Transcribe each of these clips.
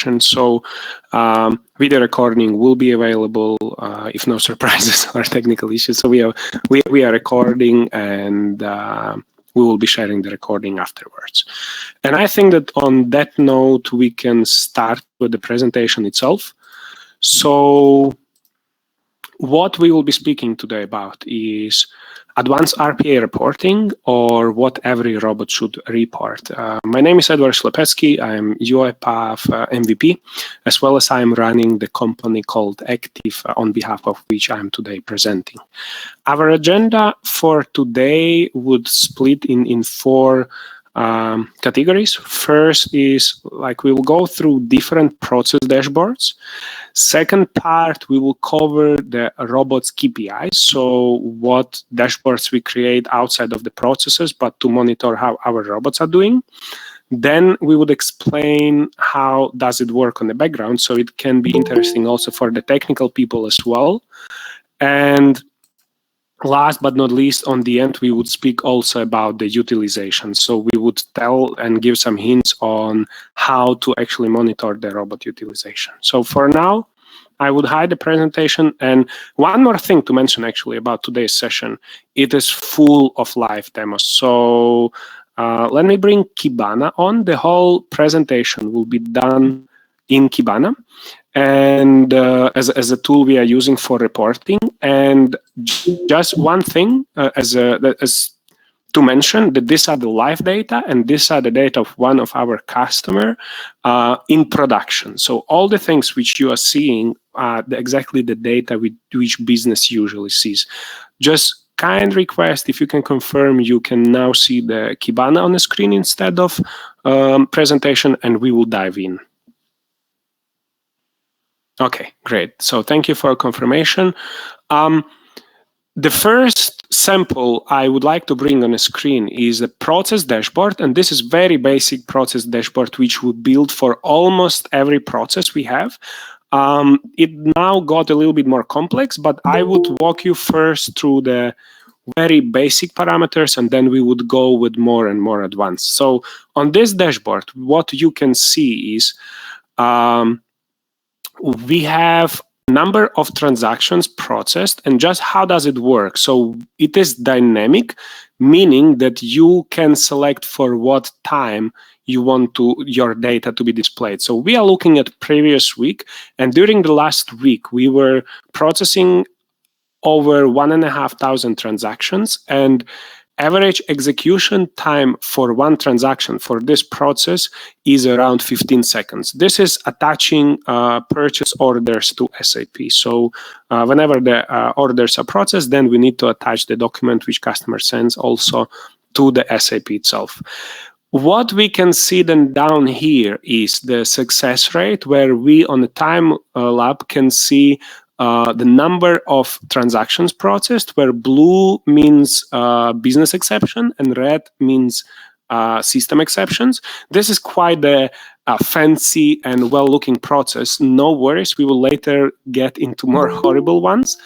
session. So video recording will be available if no surprises or technical issues. So we are recording, and we will be sharing the recording afterwards. And I think that on that note, we can start with the presentation itself. So what we will be speaking today about is advanced RPA reporting, or what every robot should report. My name is Edward Ślepecki. I am UiPath MVP, as well as I am running the company called Ective, on behalf of which I am today presenting. Our agenda for today would split in four categories. First is we will go through different process dashboards. Second part, we will cover the robot's KPIs, so what dashboards we create outside of the processes, but to monitor how our robots are doing. Then we would explain how does it work on the background, so it can be interesting also for the technical people as well. And last but not least, on the end, we would speak also about the utilization. So we would tell and give some hints on how to actually monitor the robot utilization. So for now, I would hide the presentation. And one more thing to mention actually about today's session, it is full of live demos. So let me bring Kibana on. The whole presentation will be done in Kibana, and as a tool we are using for reporting. And just one thing as to mention, that these are the live data, and these are the data of one of our customer in production. So all the things which you are seeing are exactly the data which business usually sees. Just kind request, if you can confirm, you can now see the Kibana on the screen instead of presentation, and we will dive in. Okay, great. So thank you for confirmation. The first sample I would like to bring on the screen is a process dashboard, and this is very basic process dashboard which we build for almost every process we have. It now got a little bit more complex, but I would walk you first through the very basic parameters, and then we would go with more and more advanced. So on this dashboard, what you can see is we have number of transactions processed, and just how does it work. So it is dynamic, meaning that you can select for what time you want your data to be displayed. So we are looking at previous week, and during the last week we were processing over 1,500 transactions, and average execution time for one transaction for this process is around 15 seconds. This is attaching purchase orders to SAP. So whenever the orders are processed, then we need to attach the document which customer sends also to the SAP itself. What we can see then down here is the success rate, where we on the time lab can see the number of transactions processed, where blue means business exception and red means system exceptions. This is quite a fancy and well-looking process. No worries, we will later get into more horrible ones.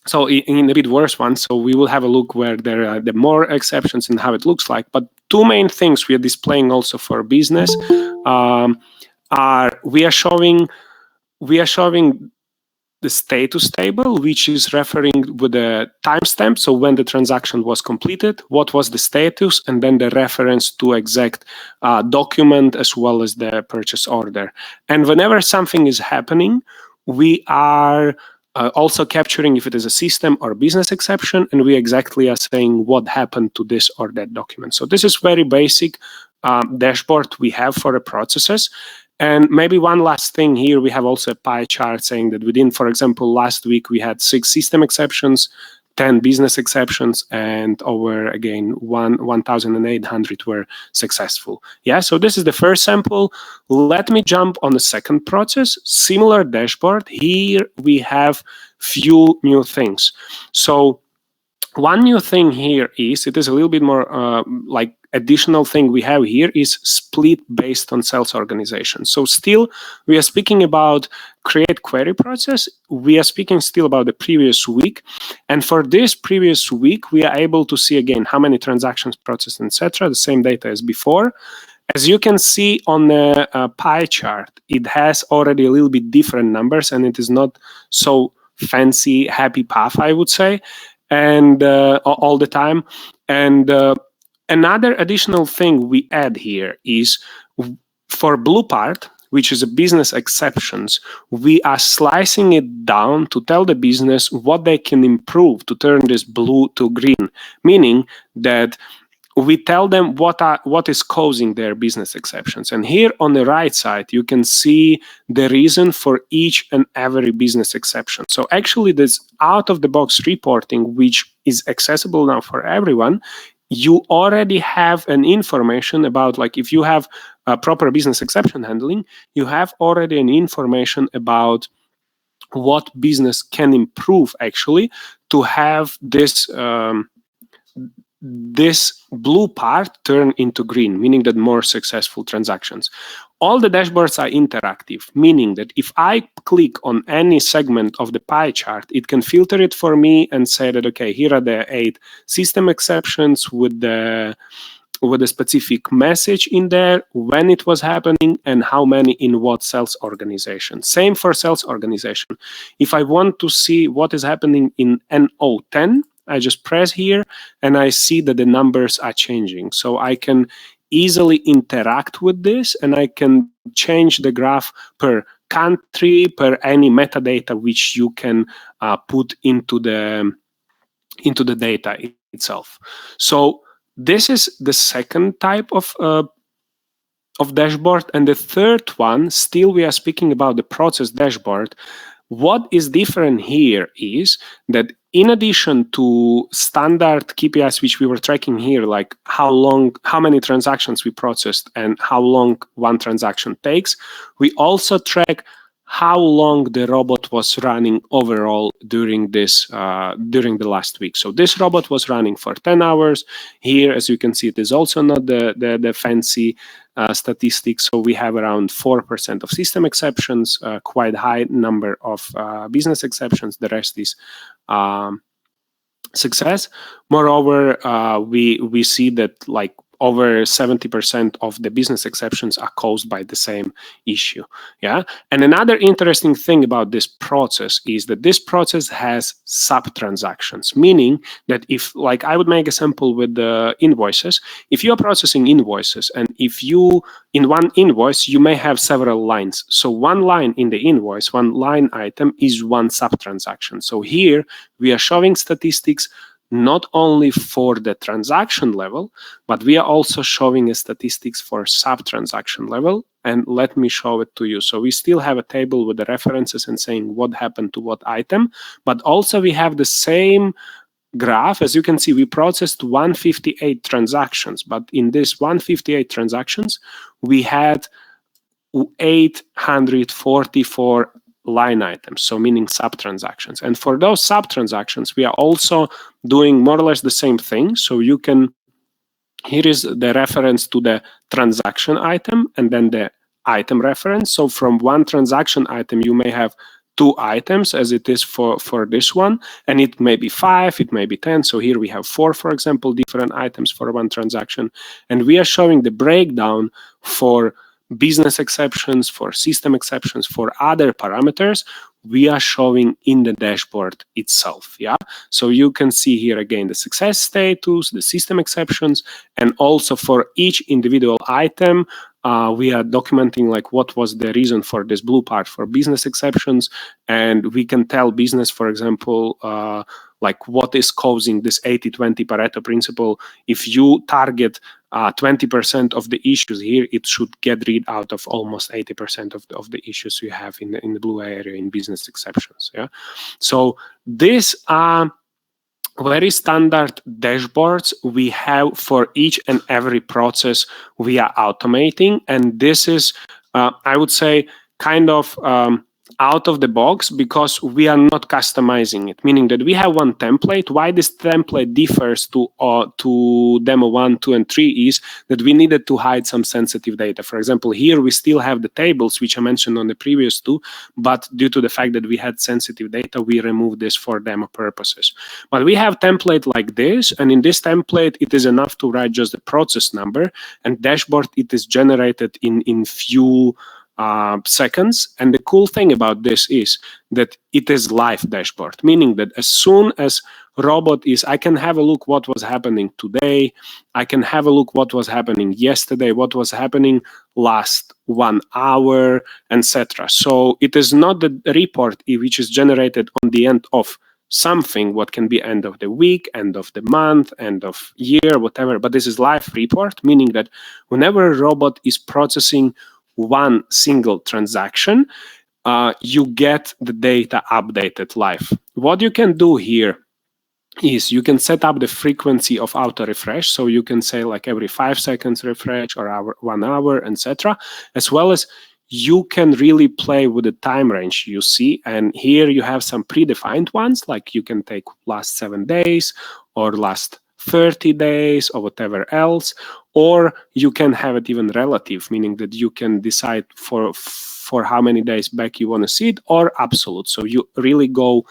So in a bit worse ones, so we will have a look where there are the more exceptions and how it looks like. But two main things we are displaying also for business are we are showing the status table, which is referring with the timestamp, so when the transaction was completed, what was the status, and then the reference to exact document as well as the purchase order. And whenever something is happening, we are also capturing if it is a system or business exception, and we exactly are saying what happened to this or that document. So this is very basic dashboard we have for the processes. And maybe one last thing here, we have also a pie chart saying that within, for example, last week we had 6 system exceptions, 10 business exceptions, and over, again, 1,800 were successful. Yeah, so this is the first sample. Let me jump on the second process. Similar dashboard. Here we have few new things. So one new thing here is, it is a little bit more additional thing we have here is split based on sales organization. So still, we are speaking about create query process. We are speaking still about the previous week. And for this previous week, we are able to see again how many transactions processed, etc. The same data as before. As you can see on the pie chart, it has already a little bit different numbers, and it is not so fancy, happy path, I would say, and all the time. And another additional thing we add here is for blue part, which is a business exceptions, we are slicing it down to tell the business what they can improve to turn this blue to green, meaning that we tell them what is causing their business exceptions. And here on the right side, you can see the reason for each and every business exception. So actually this out-of-the-box reporting, which is accessible now for everyone, you already have an information about, like, if you have a proper business exception handling, you have already an information about what business can improve actually to have this this blue part turn into green, meaning that more successful transactions. All the dashboards are interactive, meaning that if I click on any segment of the pie chart, it can filter it for me and say that, okay, here are the 8 system exceptions with a specific message in there, when it was happening, and how many in what sales organization. Same for sales organization. If I want to see what is happening in NO10, I just press here and I see that the numbers are changing. So I can easily interact with this, and I can change the graph per country, per any metadata which you can put into the data itself. So this is the second type of dashboard. And the third one, still we are speaking about the process dashboard. What is different here is that in addition to standard KPIs, which we were tracking here, like how many transactions we processed and how long one transaction takes, we also track how long the robot was running overall during this during the last week. So this robot was running for 10 hours. Here, as you can see, it is also not the fancy statistics. So we have around 4% of system exceptions, quite high number of business exceptions. The rest is success. Moreover, we see that like over 70% of the business exceptions are caused by the same issue. Yeah. And another interesting thing about this process is that this process has sub-transactions, meaning that if, like, I would make a sample with the invoices, if you're processing invoices, and if you, in one invoice, you may have several lines. So one line in the invoice, one line item is one sub-transaction. So here we are showing statistics not only for the transaction level, but we are also showing a statistics for sub-transaction level. And let me show it to you. So we still have a table with the references and saying what happened to what item, but also we have the same graph. As you can see, we processed 158 transactions, but in this 158 transactions, we had 844 line items, so meaning sub-transactions. And for those sub-transactions, we are also doing more or less the same thing. So you can, here is the reference to the transaction item and then the item reference. So from one transaction item, you may have 2 items, as it is for this one, and it may be 5, it may be 10. So here we have 4, for example, different items for one transaction. And we are showing the breakdown for business exceptions, for system exceptions, for other parameters, we are showing in the dashboard itself. Yeah. So you can see here again the success status, the system exceptions, and also for each individual item, we are documenting like what was the reason for this blue part for business exceptions, and we can tell business, for example, like what is causing this 80-20 Pareto principle. If you target 20% of the issues here, it should get rid out of almost 80% of the issues you have in the blue area in business exceptions. Yeah, so these are very standard dashboards we have for each and every process we are automating, and this is, I would say, kind of out of the box because we are not customizing it, meaning that we have one template. Why this template differs to demo 1, 2, and 3 is that we needed to hide some sensitive data. For example, here we still have the tables, which I mentioned on the previous two, but due to the fact that we had sensitive data, we removed this for demo purposes. But we have template like this, and in this template, it is enough to write just the process number, and dashboard, it is generated in few seconds. And the cool thing about this is that it is live dashboard, meaning that as soon as robot is, I can have a look what was happening today, I can have a look what was happening yesterday, what was happening last 1 hour, etc. So it is not the report which is generated on the end of something, what can be end of the week, end of the month, end of year, whatever, but this is live report, meaning that whenever a robot is processing one single transaction, you get the data updated live. What you can do here is you can set up the frequency of auto refresh, so you can say like every 5 seconds refresh or 1 hour, etc. As well as you can really play with the time range you see, and here you have some predefined ones, like you can take last 7 days or last 30 days or whatever else, or you can have it even relative, meaning that you can decide for how many days back you want to see it, or absolute. So you really go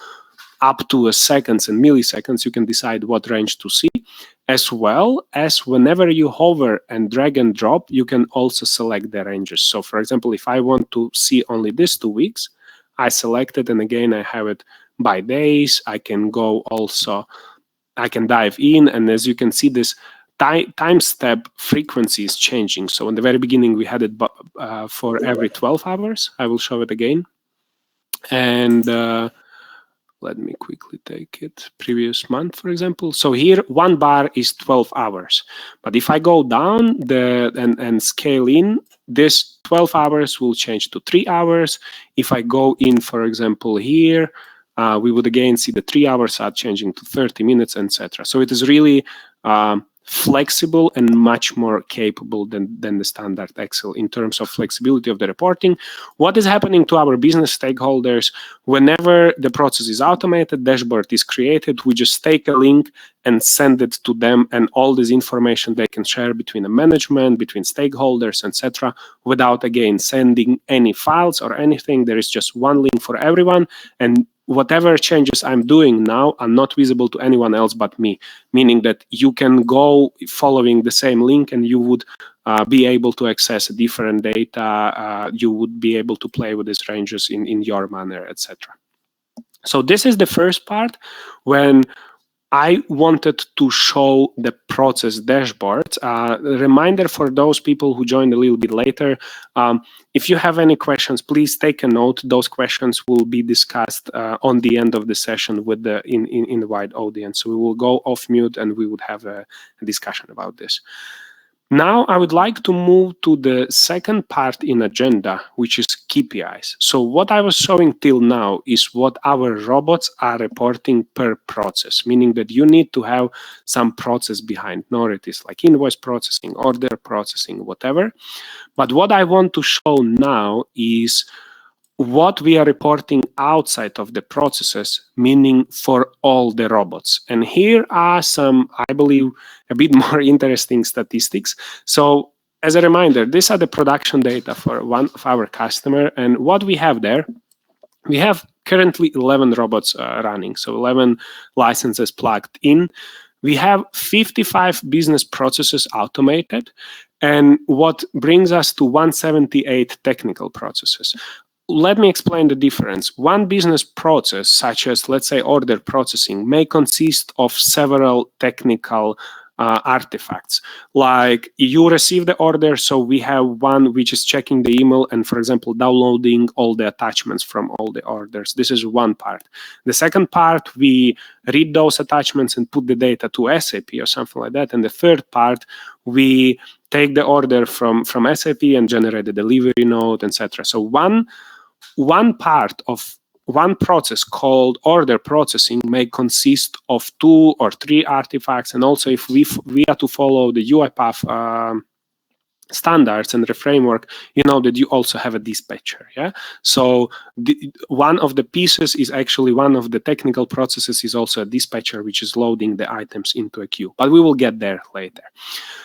up to a seconds and milliseconds, you can decide what range to see, as well as whenever you hover and drag and drop, you can also select the ranges. So for example, if I want to see only this 2 weeks, I select it, and again, I have it by days. I can go also, I can dive in, and as you can see, this time step frequency is changing. So in the very beginning, we had it for every 12 hours. I will show it again. And let me quickly take it. Previous month, for example. So here, 1 bar is 12 hours. But if I go down and scale in, this 12 hours will change to 3 hours. If I go in, for example, here, we would again see the 3 hours are changing to 30 minutes, etc. So it is really flexible and much more capable than the standard Excel in terms of flexibility of the reporting. What is happening to our business stakeholders? Whenever the process is automated, dashboard is created, we just take a link and send it to them, and all this information they can share between the management, between stakeholders, etc., without again sending any files or anything. There is just one link for everyone, and whatever changes I'm doing now are not visible to anyone else but me, meaning that you can go following the same link and you would be able to access different data. You would be able to play with these ranges in your manner, etc. So this is the first part when I wanted to show the process dashboard. A reminder for those people who joined a little bit later, if you have any questions, please take a note. Those questions will be discussed on the end of the session with in the wide audience. So we will go off mute and we would have a discussion about this. Now I would like to move to the second part in agenda, which is KPIs. So what I was showing till now is what our robots are reporting per process, meaning that you need to have some process behind, nor it is like invoice processing, order processing, whatever. But what I want to show now is what we are reporting outside of the processes, meaning for all the robots. And here are some, I believe, a bit more interesting statistics. So as a reminder, these are the production data for one of our customer. And what we have there, we have currently 11 robots running, so 11 licenses plugged in. We have 55 business processes automated, and what brings us to 178 technical processes. Let me explain the difference. One business process, such as, let's say, order processing, may consist of several technical artifacts. Like you receive the order, so we have one which is checking the email and, for example, downloading all the attachments from all the orders. This is one part. The second part, we read those attachments and put the data to SAP or something like that. And the third part, we take the order from SAP and generate the delivery note, etc. So one part of one process called order processing may consist of 2 or 3 artifacts, and also if we are to follow the UiPath standards and the framework, you know that you also have a dispatcher. Yeah. So one of the pieces is actually one of the technical processes is also a dispatcher, which is loading the items into a queue. But we will get there later.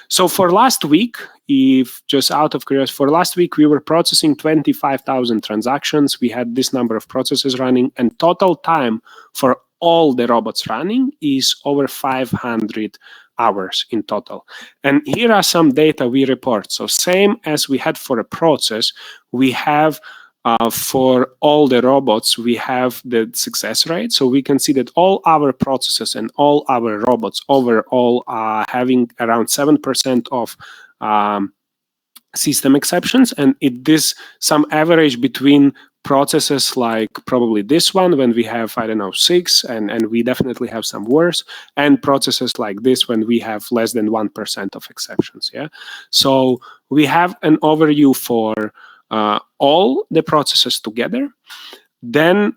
So for last week, if just out of curiosity, for last week we were processing 25,000 transactions. We had this number of processes running, and total time for all the robots running is over 500 hours in total. And here are some data we report. So same as we had for a process, we have for all the robots, we have the success rate. So we can see that all our processes and all our robots overall are having around 7% of system exceptions. And it is some average between processes like probably this one when we have, I don't know, 6, and we definitely have some worse, and processes like this when we have less than 1% of exceptions. Yeah. So we have an overview for all the processes together. Then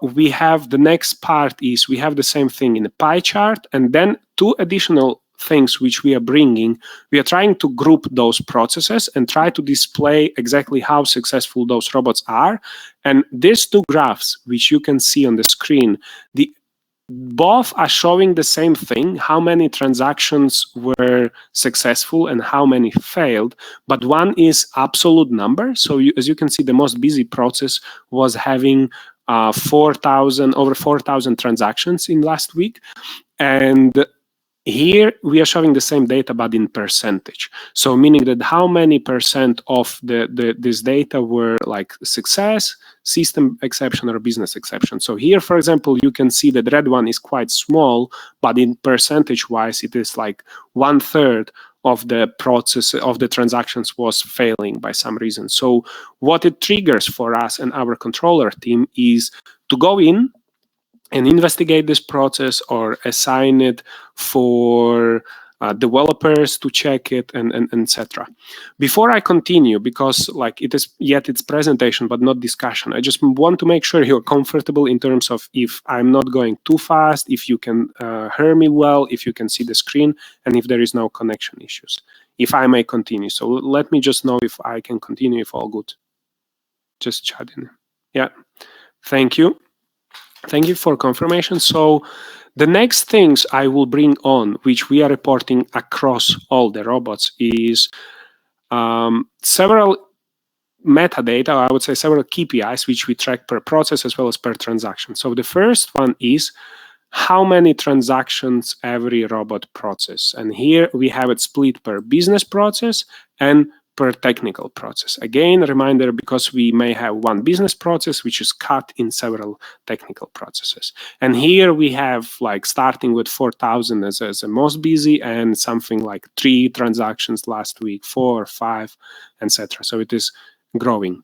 we have the next part is we have the same thing in a pie chart, and then 2 additional things which we are bringing. We are trying to group those processes and try to display exactly how successful those robots are. And these 2 graphs, which you can see on the screen, both are showing the same thing, how many transactions were successful and how many failed, but one is absolute number. So as you can see, the most busy process was having over 4,000 transactions in last week. And here we are showing the same data, but in percentage. So meaning that how many percent of this data were like success, system exception, or business exception. So here, for example, you can see that the red one is quite small, but in percentage wise, it is like 1/3 of the process of the transactions was failing by some reason. So what it triggers for us and our controller team is to go in and investigate this process or assign it for developers to check it, and etc. Before I continue, because like it's presentation but not discussion, I just want to make sure you're comfortable in terms of if I'm not going too fast, if you can hear me well, if you can see the screen, and if there is no connection issues. If I may continue. So let me just know if I can continue, if all good. Just chat in. Yeah, thank you. Thank you for confirmation. So the next things I will bring on, which we are reporting across all the robots, is several metadata, I would say several KPIs, which we track per process as well as per transaction. So the first one is how many transactions every robot process. And here we have it split per business process and per technical process. Again, a reminder, because we may have one business process which is cut in several technical processes. And here we have like starting with 4,000 as the most busy, and something like 3 transactions last week, 4, 5, etc. So it is growing.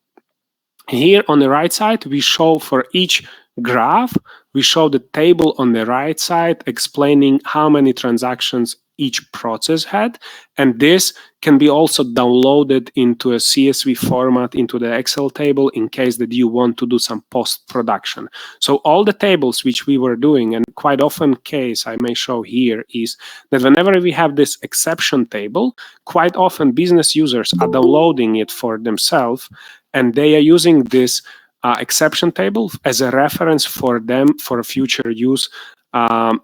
Here on the right side, we show for each graph, we show the table on the right side explaining how many transactions each process had, and this can be also downloaded into a CSV format into the Excel table in case that you want to do some post-production. So all the tables which we were doing, and quite often case I may show here, is that whenever we have this exception table, quite often business users are downloading it for themselves, and they are using this exception table as a reference for them for future use.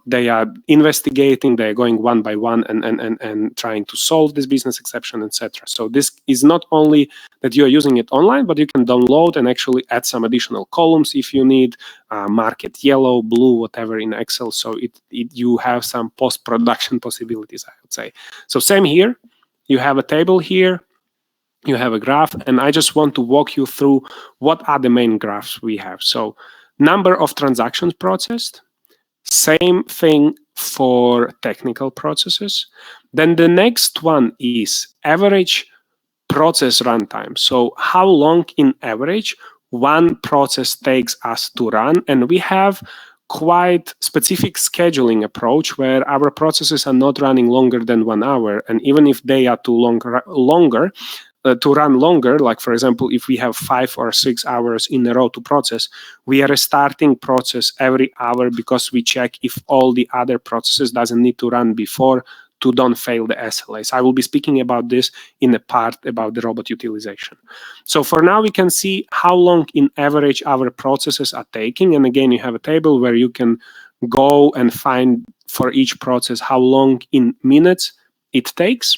They are investigating, they're going one by one and trying to solve this business exception, etc. So this is not only that you are using it online, but you can download and actually add some additional columns if you need, mark it yellow, blue, whatever in Excel. So you have some post-production possibilities, I would say. So same here, you have a table here, you have a graph, and I just want to walk you through what are the main graphs we have. So number of transactions processed, same thing for technical processes. Then the next one is average process runtime. So how long in average one process takes us to run, and we have quite specific scheduling approach where our processes are not running longer than 1 hour, and even if they are to run longer, like for example, if we have 5 or 6 hours in a row to process, we are restarting process every hour because we check if all the other processes doesn't need to run before to don't fail the SLAs. I will be speaking about this in a part about the robot utilization. So for now, we can see how long in average our processes are taking. And again, you have a table where you can go and find for each process how long in minutes it takes.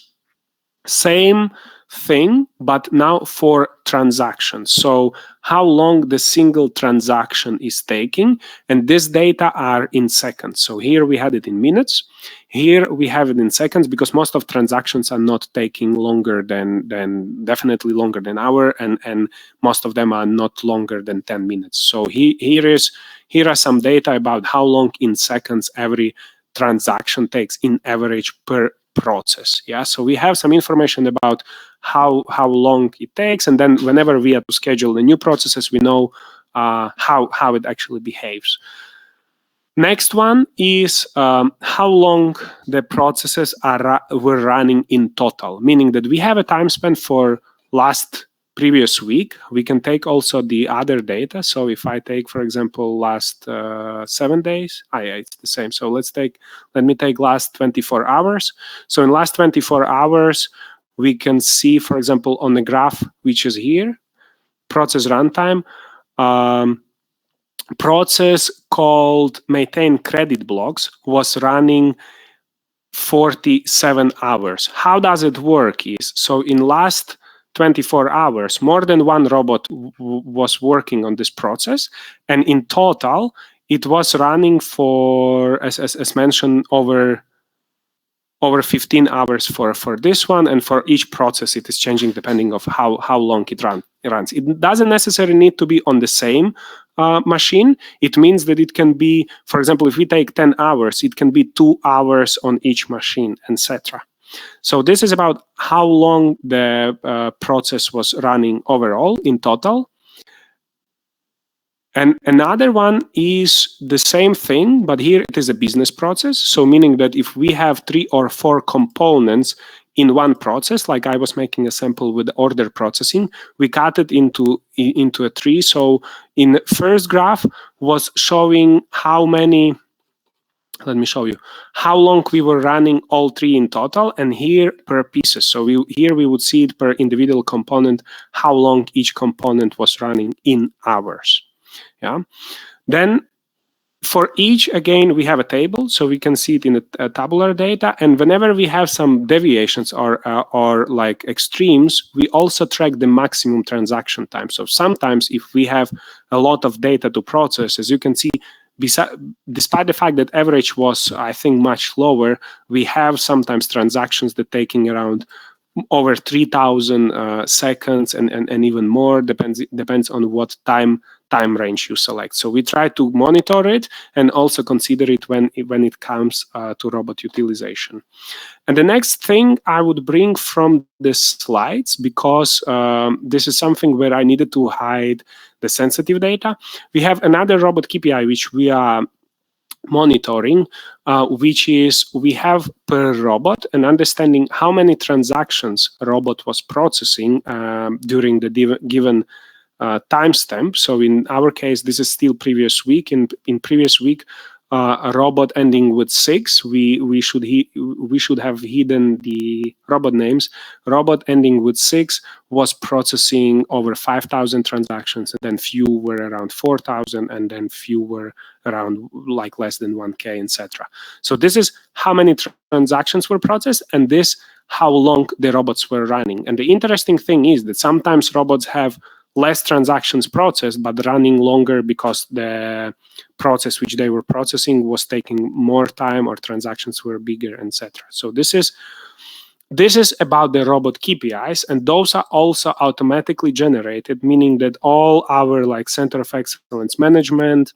Same thing, but now for transactions. So how long the single transaction is taking, and this data are in seconds. So here we had it in minutes. Here we have it in seconds, because most of transactions are not taking longer than definitely longer than hour, and most of them are not longer than 10 minutes. So here are some data about how long in seconds every transaction takes in average per process. Yeah, so we have some information about how long it takes, and then whenever we have to schedule the new processes, we know how it actually behaves. Next one is how long the processes were running in total, meaning that we have a time span for previous week. We can take also the other data. So if I take, for example, last 7 days, it's the same. So let me take last 24 hours. So in last 24 hours, we can see, for example, on the graph, which is here, process runtime, process called maintain credit blocks was running 47 hours. How does it work is, so in last 24 hours, more than one robot was working on this process, and in total, it was running for, as mentioned, over 15 hours for this one, and for each process it is changing depending of how long it runs. It doesn't necessarily need to be on the same machine. It means that it can be, for example, if we take 10 hours, it can be 2 hours on each machine, etc. So this is about how long the process was running overall in total. And another one is the same thing, but here it is a business process. So meaning that if we have 3 or 4 components in one process, like I was making a sample with order processing, we cut it into a tree. So in the first graph was showing how many, let me show you, how long we were running all 3 in total, and here per pieces. So here we would see it per individual component, how long each component was running in hours. Yeah. Then for each, again, we have a table, so we can see it in a tabular data. And whenever we have some deviations or like extremes, we also track the maximum transaction time. So sometimes if we have a lot of data to process, as you can see, despite the fact that average was, I think, much lower, we have sometimes transactions that taking around over 3,000 seconds and even more, depends on what time range you select. So we try to monitor it and also consider it when it comes to robot utilization. And the next thing I would bring from the slides, because this is something where I needed to hide the sensitive data. We have another robot KPI which we are monitoring, which is we have per robot and understanding how many transactions a robot was processing during the given timestamp. So in our case, this is still previous week. In previous week, a robot ending with 6, we should have hidden the robot names. Robot ending with 6 was processing over 5,000 transactions, and then few were around 4,000, and then few were around like less than 1K, etc. So this is how many transactions were processed, and this how long the robots were running. And the interesting thing is that sometimes robots have less transactions processed, but running longer because the process which they were processing was taking more time, or transactions were bigger, etc. So this is about the robot KPIs, and those are also automatically generated, meaning that all our like center of excellence management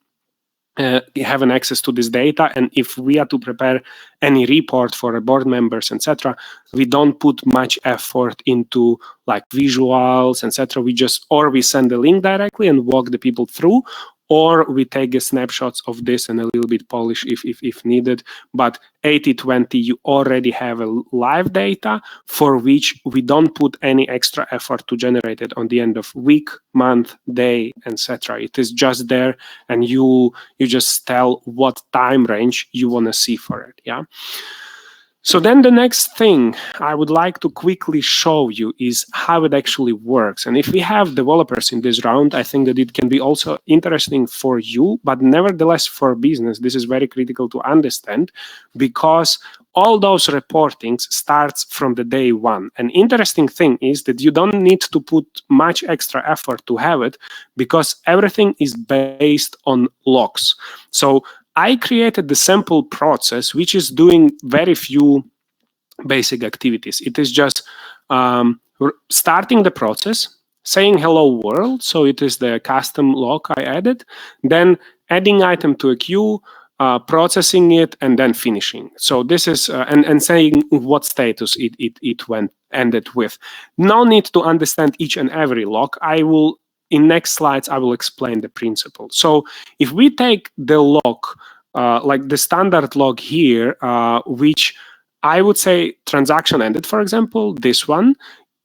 have an access to this data, and if we are to prepare any report for board members, etc., we don't put much effort into like visuals, etc. We send the link directly and walk the people through, or we take snapshots of this and a little bit polish if needed. But 80/20, you already have a live data for which we don't put any extra effort to generate it on the end of week, month, day, etc. It is just there, and you just tell what time range you want to see for it. Yeah. So then the next thing I would like to quickly show you is how it actually works. And if we have developers in this round, I think that it can be also interesting for you, but nevertheless for business, this is very critical to understand because all those reportings starts from the day one. An interesting thing is that you don't need to put much extra effort to have it because everything is based on logs. So I created the sample process, which is doing very few basic activities. It is just starting the process, saying hello world. So it is the custom log I added, then adding item to a queue, processing it, and then finishing. So this is, and saying what status it ended with. No need to understand each and every log. In next slides, I will explain the principle. So if we take the log, like the standard log here, which I would say transaction ended, for example, this one.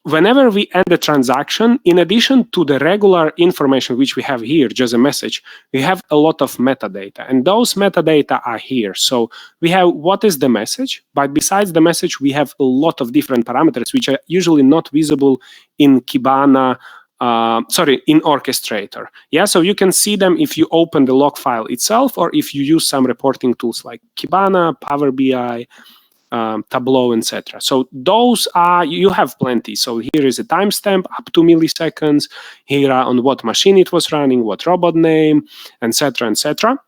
Whenever we end a transaction, in addition to the regular information which we have here, just a message, we have a lot of metadata. And those metadata are here. So we have what is the message, but besides the message, we have a lot of different parameters which are usually not visible in Kibana, in Orchestrator. Yeah, so you can see them if you open the log file itself or if you use some reporting tools like Kibana, PowerBI, Tableau, etc. So those are, you have plenty. So here is a timestamp up to milliseconds. Here are on what machine it was running, what robot name, etc., etc.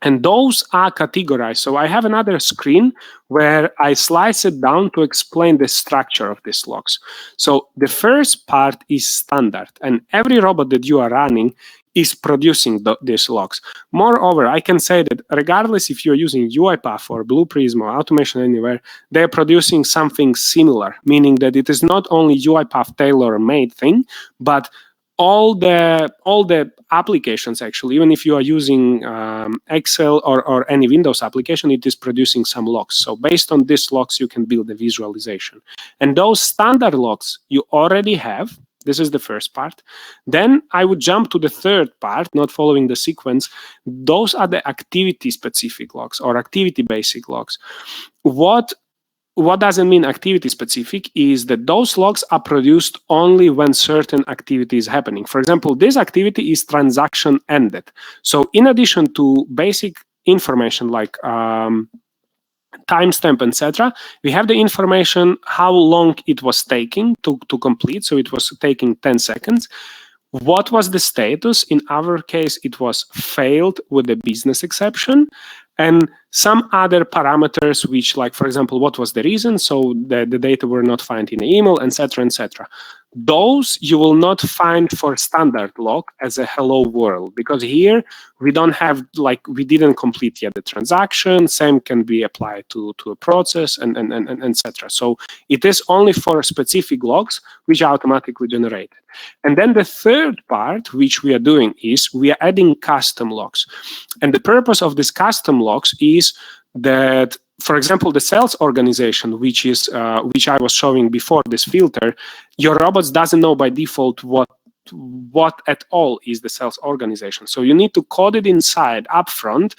And those are categorized. So I have another screen where I slice it down to explain the structure of these logs. So the first part is standard, and every robot that you are running is producing these logs. Moreover, I can say that regardless if you're using UiPath or Blue Prism or Automation Anywhere, they're producing something similar, meaning that it is not only UiPath tailor-made thing, but all the applications, actually, even if you are using Excel or any Windows application, it is producing some logs. So based on these logs, you can build a visualization. And those standard logs you already have. This is the first part. Then I would jump to the third part, not following the sequence. Those are the activity-specific logs or activity-basic logs. What doesn't mean activity-specific is that those logs are produced only when certain activity is happening. For example, this activity is transaction ended. So in addition to basic information like timestamp, etc., we have the information how long it was taking to complete. So it was taking 10 seconds. What was the status? In our case, it was failed with a business exception, and some other parameters which, like, for example, what was the reason? So the data were not found in the email, etc., etc. Those you will not find for standard log as a hello world, because here we don't have, like, we didn't complete yet the transaction. Same can be applied to a process and etc. So it is only for specific logs which are automatically generated. And then the third part which we are doing is we are adding custom logs. And the purpose of this custom logs is that, for example, the sales organization, which I was showing before this filter, your robots doesn't know by default what at all is the sales organization. So you need to code it inside upfront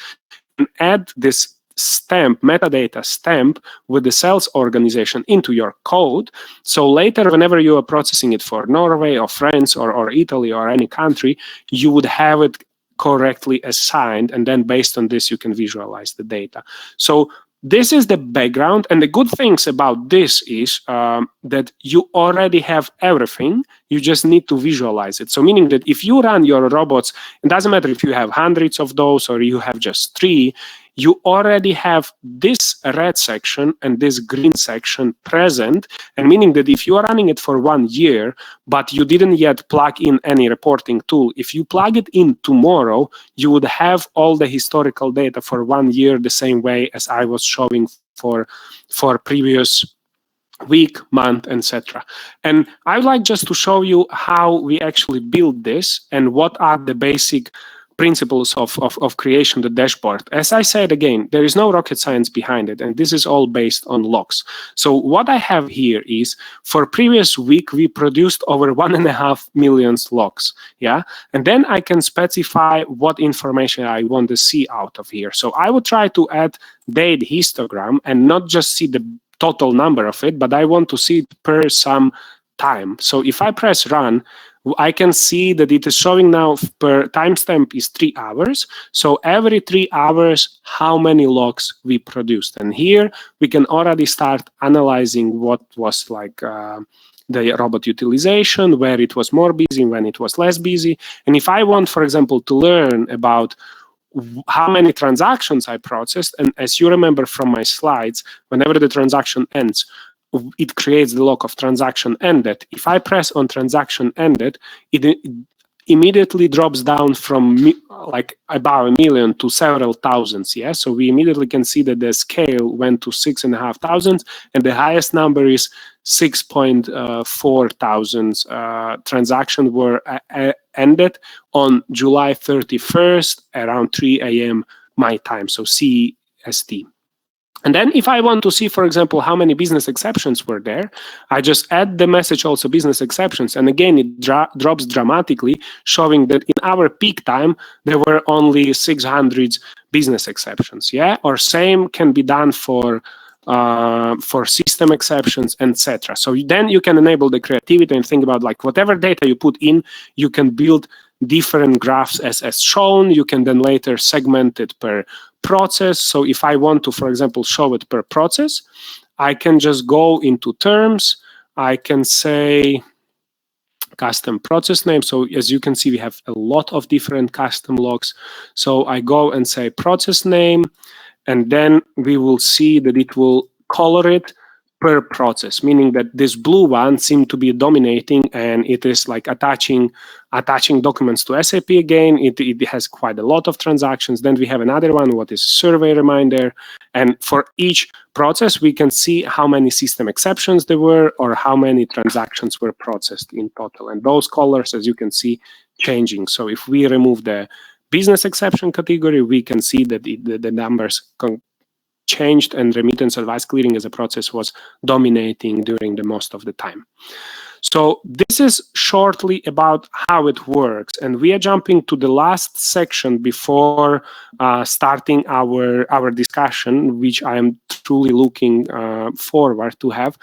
and add this stamp, metadata stamp with the sales organization into your code. So later, whenever you are processing it for Norway or France or Italy or any country, you would have it correctly assigned, and then based on this, you can visualize the data. So this is the background, and the good things about this is that you already have everything. You just need to visualize it. So meaning that if you run your robots, it doesn't matter if you have hundreds of those or you have just 3, you already have this red section and this green section present, and meaning that if you are running it for 1 year, but you didn't yet plug in any reporting tool, if you plug it in tomorrow, you would have all the historical data for 1 year the same way as I was showing for previous week, month, etc. And I would like just to show you how we actually build this and what are the basic principles of creation the dashboard. As I said again, there is no rocket science behind it, and this is all based on logs. So what I have here is, for previous week, we produced over 1.5 million logs, yeah? And then I can specify what information I want to see out of here. So I would try to add date histogram and not just see the total number of it, but I want to see it per some time. So if I press run, I can see that it is showing now per timestamp is 3 hours. So every 3 hours, how many logs we produced. And here we can already start analyzing what was like the robot utilization, where it was more busy, when it was less busy. And if I want, for example, to learn about how many transactions I processed, and as you remember from my slides, whenever the transaction ends, it creates the log of transaction ended. If I press on transaction ended, it immediately drops down from like about 1 million to several thousands. Yeah, so we immediately can see that the scale went to 6,500, and the highest number is 6.4 thousand transactions were ended on July 31st around 3 a.m. my time, so CST. And then if I want to see, for example, how many business exceptions were there, I just add the message also business exceptions. And again, it drops dramatically, showing that in our peak time, there were only 600 business exceptions. Yeah, or same can be done for system exceptions, etc. So then you can enable the creativity and think about like whatever data you put in, you can build different graphs as shown. You can then later segment it per process. So if I want to, for example, show it per process, I can just go into terms. I can say custom process name. So as you can see, we have a lot of different custom logs. So I go and say process name, and then we will see that it will color it per process, meaning that this blue one seems to be dominating, and it is like attaching documents to SAP again. It has quite a lot of transactions. Then we have another one, what is survey reminder. And for each process, we can see how many system exceptions there were or how many transactions were processed in total. And those colors, as you can see, changing. So if we remove the business exception category, we can see that the numbers changed, and remittance advice clearing as a process was dominating during the most of the time. So this is shortly about how it works, and we are jumping to the last section before starting our discussion, which I am truly looking forward to have.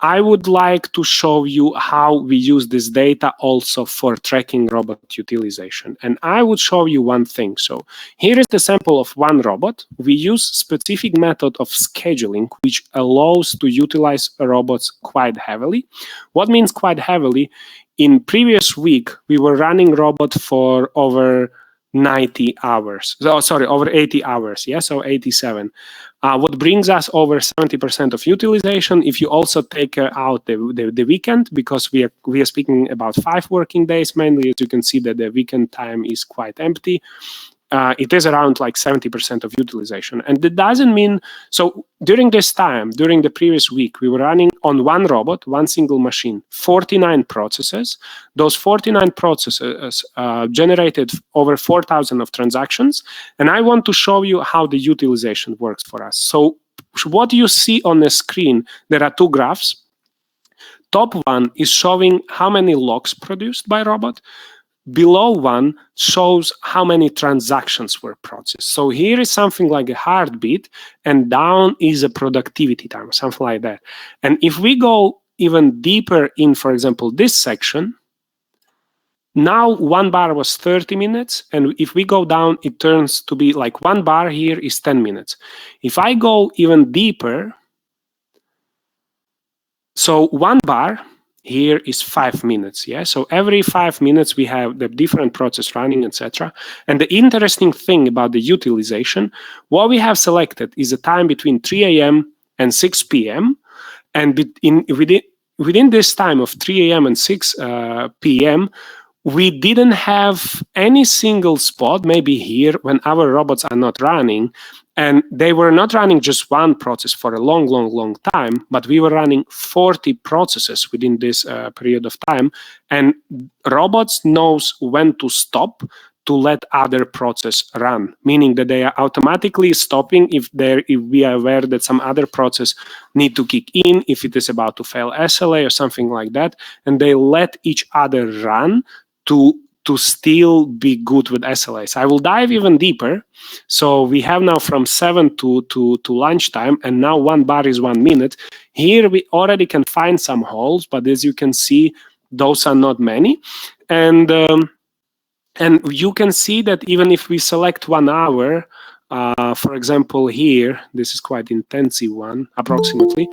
I would like to show you how we use this data also for tracking robot utilization. And I would show you one thing. So here is the sample of one robot. We use specific method of scheduling, which allows to utilize robots quite heavily. What means quite heavily? In previous week, we were running robot for over 90 hours. Oh, sorry, over 80 hours. Yeah, so 87. What brings us over 70% of utilization if you also take out the weekend, because we are speaking about 5 working days mainly. As you can see that the weekend time is quite empty. It is around like 70% of utilization. And that doesn't mean, so during this time, during the previous week, we were running on one robot, one single machine, 49 processes. Those 49 processes generated over 4,000 of transactions. And I want to show you how the utilization works for us. So what you see on the screen, there are 2 graphs. Top one is showing how many logs produced by robot. Below one shows how many transactions were processed. So here is something like a heartbeat, and down is a productivity time, something like that. And if we go even deeper in, for example, this section, now 1 bar was 30 minutes, and if we go down, it turns to be like 1 bar here is 10 minutes. If I go even deeper, so 1 bar here is 5 minutes. Yeah, so every 5 minutes we have the different process running, etc. And the interesting thing about the utilization, what we have selected is a time between 3 a.m. and 6 p.m. And within this time of 3 a.m. and 6 p.m., we didn't have any single spot, maybe here, when our robots are not running. And they were not running just one process for a long, long, long time, but we were running 40 processes within this period of time. And robots knows when to stop to let other process run, meaning that they are automatically stopping if we are aware that some other process need to kick in, if it is about to fail SLA or something like that, and they let each other run to still be good with SLAs. I will dive even deeper. So we have now from 7 to lunchtime, and now 1 bar is 1 minute. Here we already can find some holes, but as you can see, those are not many. And you can see that even if we select 1 hour, for example, here, this is quite intensive one, approximately.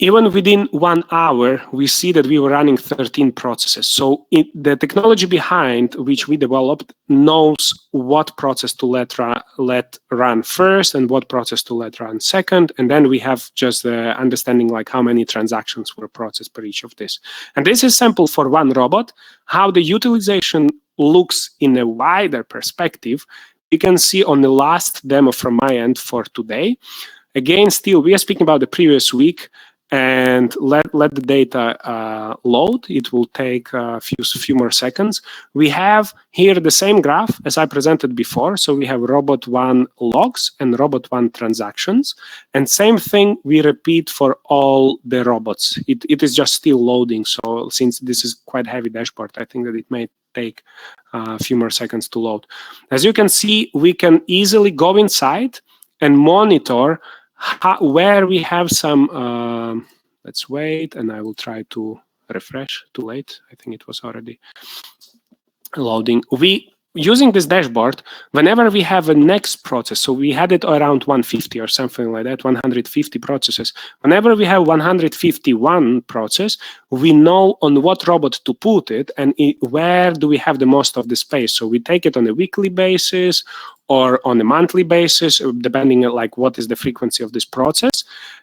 Even within 1 hour, we see that we were running 13 processes. So the technology behind which we developed knows what process to let run first and what process to let run second. And then we have just the understanding like how many transactions were processed per each of this. And this is sample for 1 robot. How the utilization looks in a wider perspective, you can see on the last demo from my end for today. Again, still, we are speaking about the previous week. And let the data load. It will take a few more seconds. We have here the same graph as I presented before. So we have robot 1 logs and robot 1 transactions. And same thing we repeat for all the robots. It is just still loading. So since this is quite heavy dashboard, I think that it may take a few more seconds to load. As you can see, we can easily go inside and monitor where we have some, let's wait, and I will try to refresh. Too late. I think it was already loading. Using this dashboard, whenever we have a next process, so we had it around 150 or something like that, 150 processes. Whenever we have 151 process, we know on what robot to put it and where do we have the most of the space. So we take it on a weekly basis or on a monthly basis, depending on like what is the frequency of this process.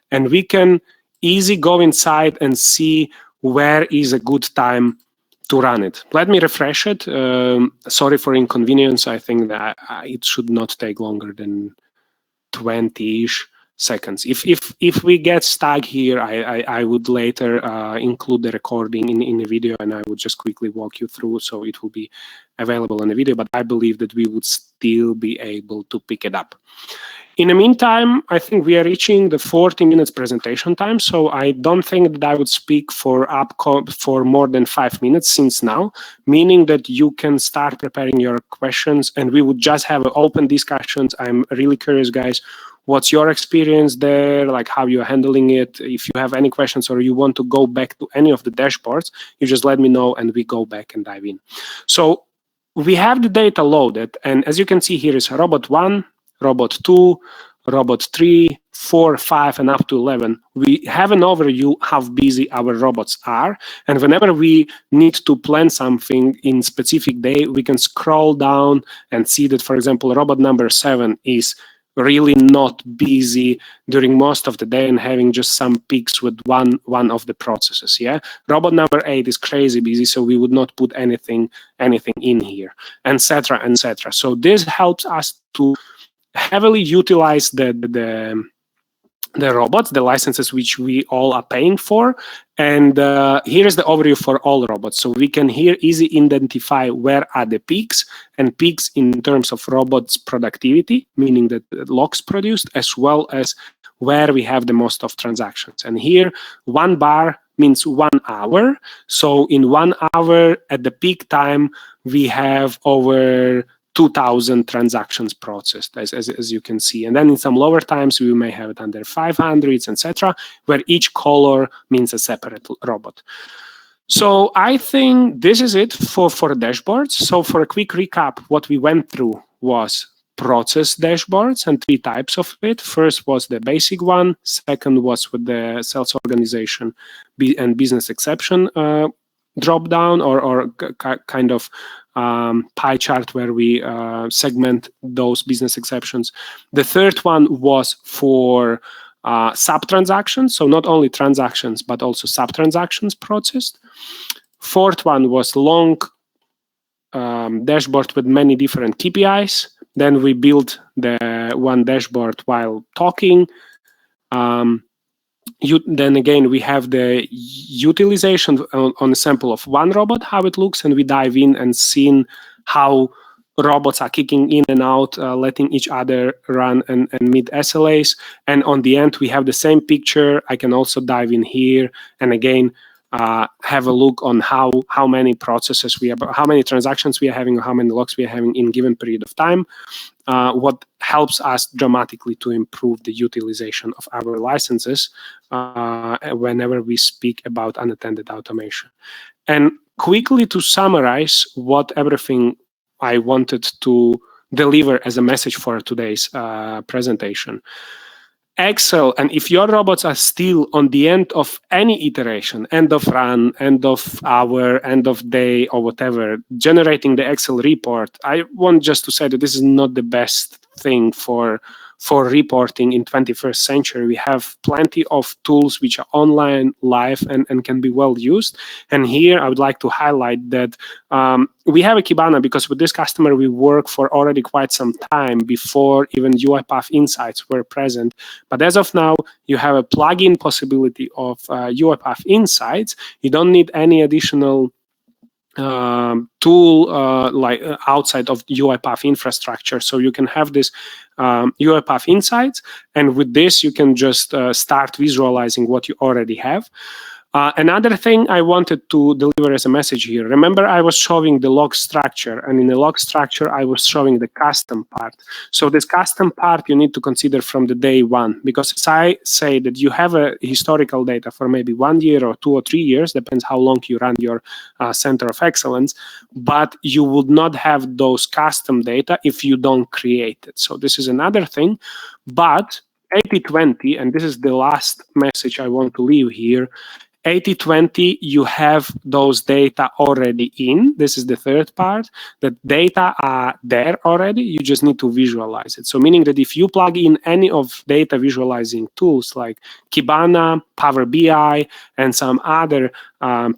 And we can easily go inside and see where is a good time to run it. Let me refresh it. Sorry for inconvenience. I think that it should not take longer than 20-ish seconds. If we get stuck here, I would later include the recording in the video, and I would just quickly walk you through, so it will be available in the video, but I believe that we would still be able to pick it up. In the meantime, I think we are reaching the 40 minutes presentation time, so I don't think that I would speak for more than 5 minutes since now, meaning that you can start preparing your questions and we would just have open discussions. I'm really curious, guys, what's your experience there, like how you're handling it. If you have any questions or you want to go back to any of the dashboards, you just let me know and we go back and dive in. So we have the data loaded, and as you can see here is robot 1, robot 2, robot 3, 4, 5, and up to 11. We have an overview how busy our robots are. And whenever we need to plan something in specific day, we can scroll down and see that, for example, robot number 7 is really not busy during most of the day and having just some peaks with one of the processes. Yeah, robot number 8 is crazy busy, so we would not put anything in here, etc., etc. So this helps us to heavily utilize the robots, the licenses which we all are paying for. And here is the overview for all robots. So we can here easily identify where are the peaks, and peaks in terms of robots productivity, meaning that logs produced, as well as where we have the most of transactions. And here 1 bar means 1 hour. So in 1 hour at the peak time, we have over 2,000 transactions processed, as you can see. And then in some lower times, we may have it under 500s, etc., where each color means a separate robot. So I think this is it for dashboards. So for a quick recap, what we went through was process dashboards and 3 types of it. First was the basic one. Second was with the sales organization and business exception drop down or kind of pie chart where we segment those business exceptions. The third one was for sub-transactions, so not only transactions, but also sub-transactions processed. Fourth one was long dashboard with many different KPIs. Then we built the one dashboard while talking. Then again, we have the utilization on a sample of 1 robot, how it looks, and we dive in and see how robots are kicking in and out, letting each other run and meet SLAs. And on the end, we have the same picture. I can also dive in here and again have a look on how many processes we have, how many transactions we are having, or how many logs we are having in given period of time. What helps us dramatically to improve the utilization of our licenses whenever we speak about unattended automation. And quickly to summarize what everything I wanted to deliver as a message for today's presentation. Excel, and if your robots are still on the end of any iteration, end of run, end of hour, end of day, or whatever, generating the Excel report, I want just to say that this is not the best thing for reporting in 21st century. We have plenty of tools which are online, live, and can be well used. And here I would like to highlight that we have a Kibana because with this customer we work for already quite some time before even UiPath Insights were present. But as of now, you have a plugin possibility of UiPath Insights. You don't need any additional tool like outside of UiPath infrastructure. So you can have this UiPath Insights, and with this you can just start visualizing what you already have. Another thing I wanted to deliver as a message here, remember I was showing the log structure, and in the log structure I was showing the custom part. So this custom part you need to consider from the day one, because as I say that you have a historical data for maybe 1 year or 2 or 3 years, depends how long you run your center of excellence, but you would not have those custom data if you don't create it. So this is another thing, but 80-20, and this is the last message I want to leave here, 80-20, you have those data already in. This is the third part. The data are there already. You just need to visualize it. So meaning that if you plug in any of data visualizing tools like Kibana, PowerBI, and some other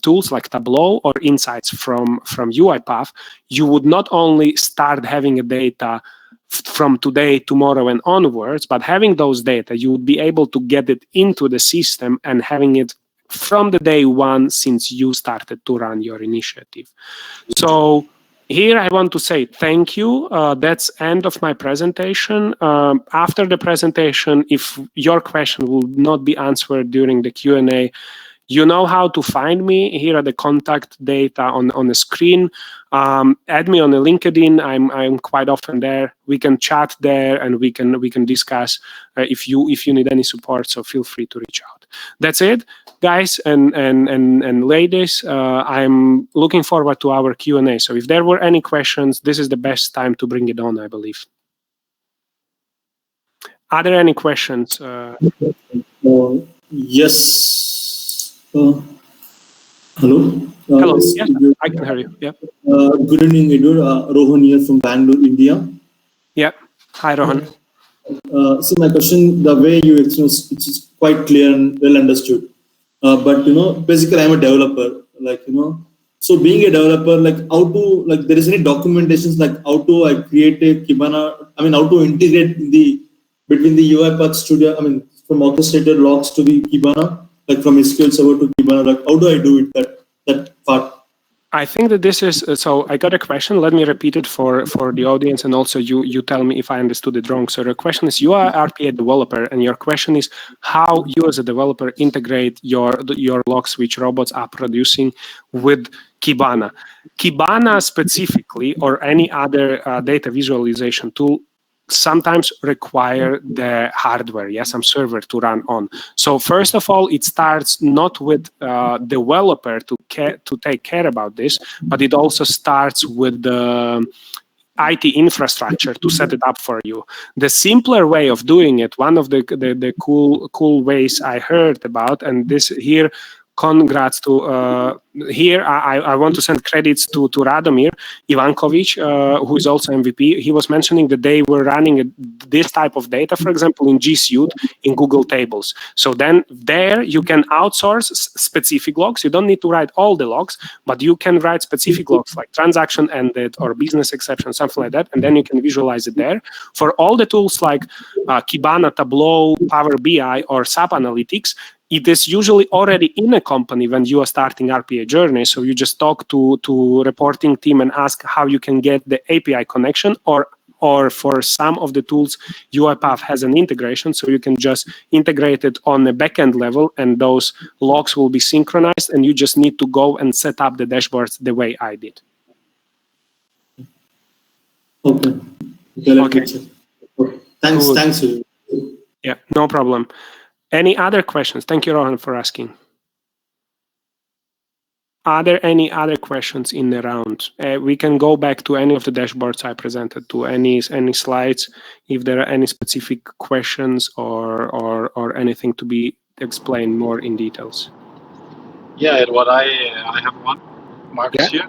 tools like Tableau or Insights from UiPath, you would not only start having a data from today, tomorrow, and onwards, but having those data, you would be able to get it into the system and having it from the day one since you started to run your initiative. So here I want to say thank you. That's end of my presentation. After the presentation, if your question will not be answered during the Q&A, you know how to find me. Here are the contact data on the screen. Add me on the LinkedIn. I'm quite often there. We can chat there, and we can discuss if you need any support. So feel free to reach out. That's it, guys and ladies. I'm looking forward to our Q&A. So if there were any questions, this is the best time to bring it on, I believe. Are there any questions? Yes. Hello. Hello. Yes, I can hear you. Yeah. Good evening, Edward. Rohan here from Bangalore, India. Yeah. Hi, Rohan. So my question, the way you explain, it's quite clear and well understood. But basically, I'm a developer. So being a developer, how to there is any documentations how to I create a Kibana? I mean, how to integrate between the UiPath Studio? I mean, from orchestrated logs to the Kibana. From SQL Server to Kibana, how do I do it, that part? I think that this is, so I got a question. Let me repeat it for the audience, and also you tell me if I understood it wrong. So the question is, you are RPA developer, and your question is how you as a developer integrate your logs which robots are producing with Kibana. Kibana specifically, or any other data visualization tool, sometimes require the hardware, some server to run on. So first of all, it starts not with developer to take care about this, but it also starts with the IT infrastructure to set it up for you. The simpler way of doing it, one of the cool ways I heard about, and this here, congrats to here. I want to send credits to Radomir Ivankovic, who is also MVP. He was mentioning that they were running this type of data, for example, in GSuite in Google Tables. So then there you can outsource specific logs. You don't need to write all the logs, but you can write specific logs like transaction ended or business exception, something like that, and then you can visualize it there. For all the tools like Kibana, Tableau, Power BI, or SAP Analytics, it is usually already in a company when you are starting RPA journey. So you just talk to reporting team and ask how you can get the API connection, or for some of the tools, UiPath has an integration, so you can just integrate it on a backend level, and those logs will be synchronized, and you just need to go and set up the dashboards the way I did. Okay. Okay. Thanks. Good. Thanks. Yeah, no problem. Any other questions? Thank you, Rohan, for asking. Are there any other questions in the round? We can go back to any of the dashboards I presented, to any slides, if there are any specific questions or anything to be explained more in details. Yeah, Edward, I have one. Marcus here.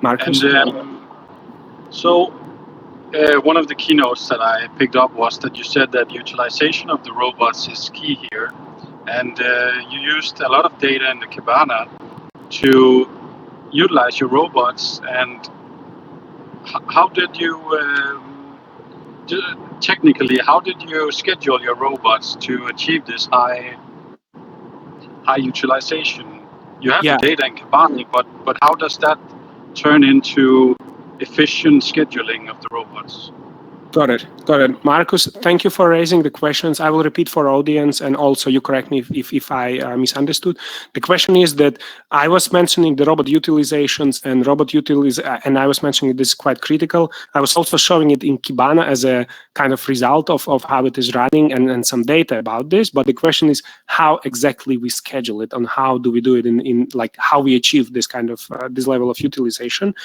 Marcus. And so one of the keynotes that I picked up was that you said that utilization of the robots is key here. And you used a lot of data in the Kibana to utilize your robots. And how did you, technically, how did you schedule your robots to achieve this high utilization? You have the data in Kibana, but how does that turn into efficient scheduling of the robots? Got it. Marcus, thank you for raising the questions. I will repeat for audience, and also you correct me if I misunderstood. The question is that I was mentioning the robot utilizations and and I was mentioning this is quite critical. I was also showing it in Kibana as a kind of result of how it is running and some data about this. But the question is how exactly we schedule it and how do we do it in like how we achieve this kind of this level of utilization.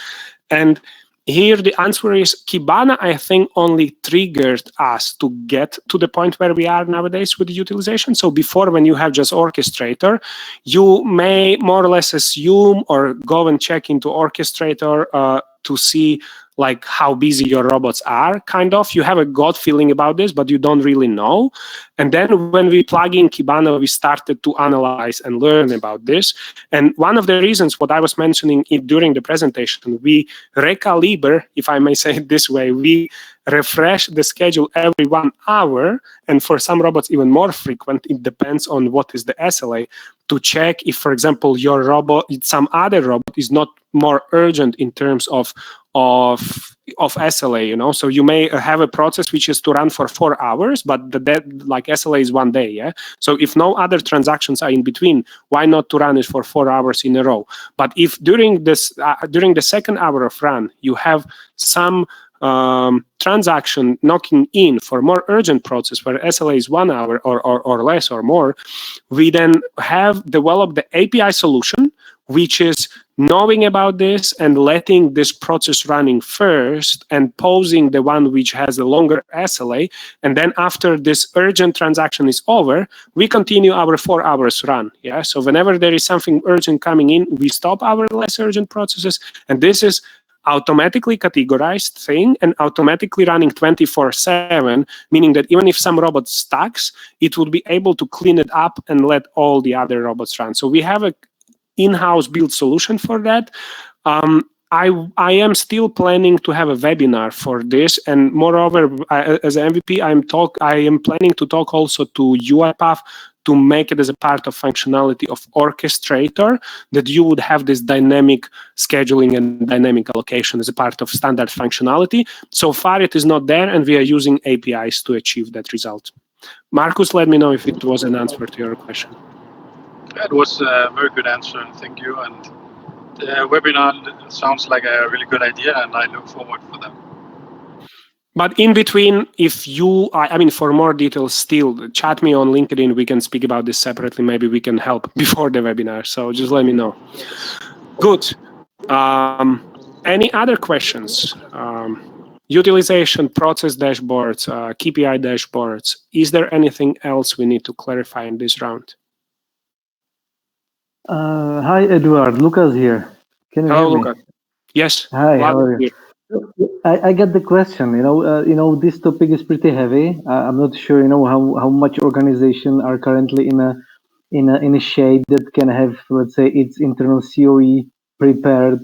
And here the answer is Kibana, I think, only triggered us to get to the point where we are nowadays with the utilization. So before, when you have just Orchestrator, you may more or less assume or go and check into Orchestrator to see like how busy your robots are, kind of. You have a gut feeling about this, but you don't really know. And then when we plug in Kibana, we started to analyze and learn about this. And one of the reasons, what I was mentioning during the presentation, we recalibrate, if I may say it this way, we refresh the schedule every 1 hour, and for some robots even more frequent. It depends on what is the SLA, to check if, for example, your robot, some other robot is not more urgent in terms of SLA, you know. So you may have a process which is to run for 4 hours, but like SLA is 1 day, yeah. So if no other transactions are in between, why not to run it for 4 hours in a row? But if during the second hour of run you have some transaction knocking in for more urgent process where SLA is 1 hour or less or more, we then have developed the API solution, which is knowing about this and letting this process running first and pausing the one which has a longer SLA. And then after this urgent transaction is over, we continue our 4 hours run. Yeah. So whenever there is something urgent coming in, we stop our less urgent processes. And this is automatically categorized thing and automatically running 24/7, meaning that even if some robot stacks, it would be able to clean it up and let all the other robots run. So we have a in-house built solution for that. I am still planning to have a webinar for this, and moreover, as an MVP, I am planning to talk also to UiPath to make it as a part of functionality of Orchestrator, that you would have this dynamic scheduling and dynamic allocation as a part of standard functionality. So far, it is not there, and we are using APIs to achieve that result. Marcus, let me know if it was an answer to your question. That was a very good answer, thank you. And the webinar sounds like a really good idea, and I look forward for them. But in between, if you, I mean, for more details, still chat me on LinkedIn. We can speak about this separately. Maybe we can help before the webinar. So just let me know. Good. Any other questions? Utilization, process dashboards, KPI dashboards. Is there anything else we need to clarify in this round? Hi, Edward. Lucas here. Can you hear me? Lucas. Yes. Hi, how are you? I get the question. You know, this topic is pretty heavy. I'm not sure, you know, how much organization are currently in a shape that can have, let's say, its internal COE prepared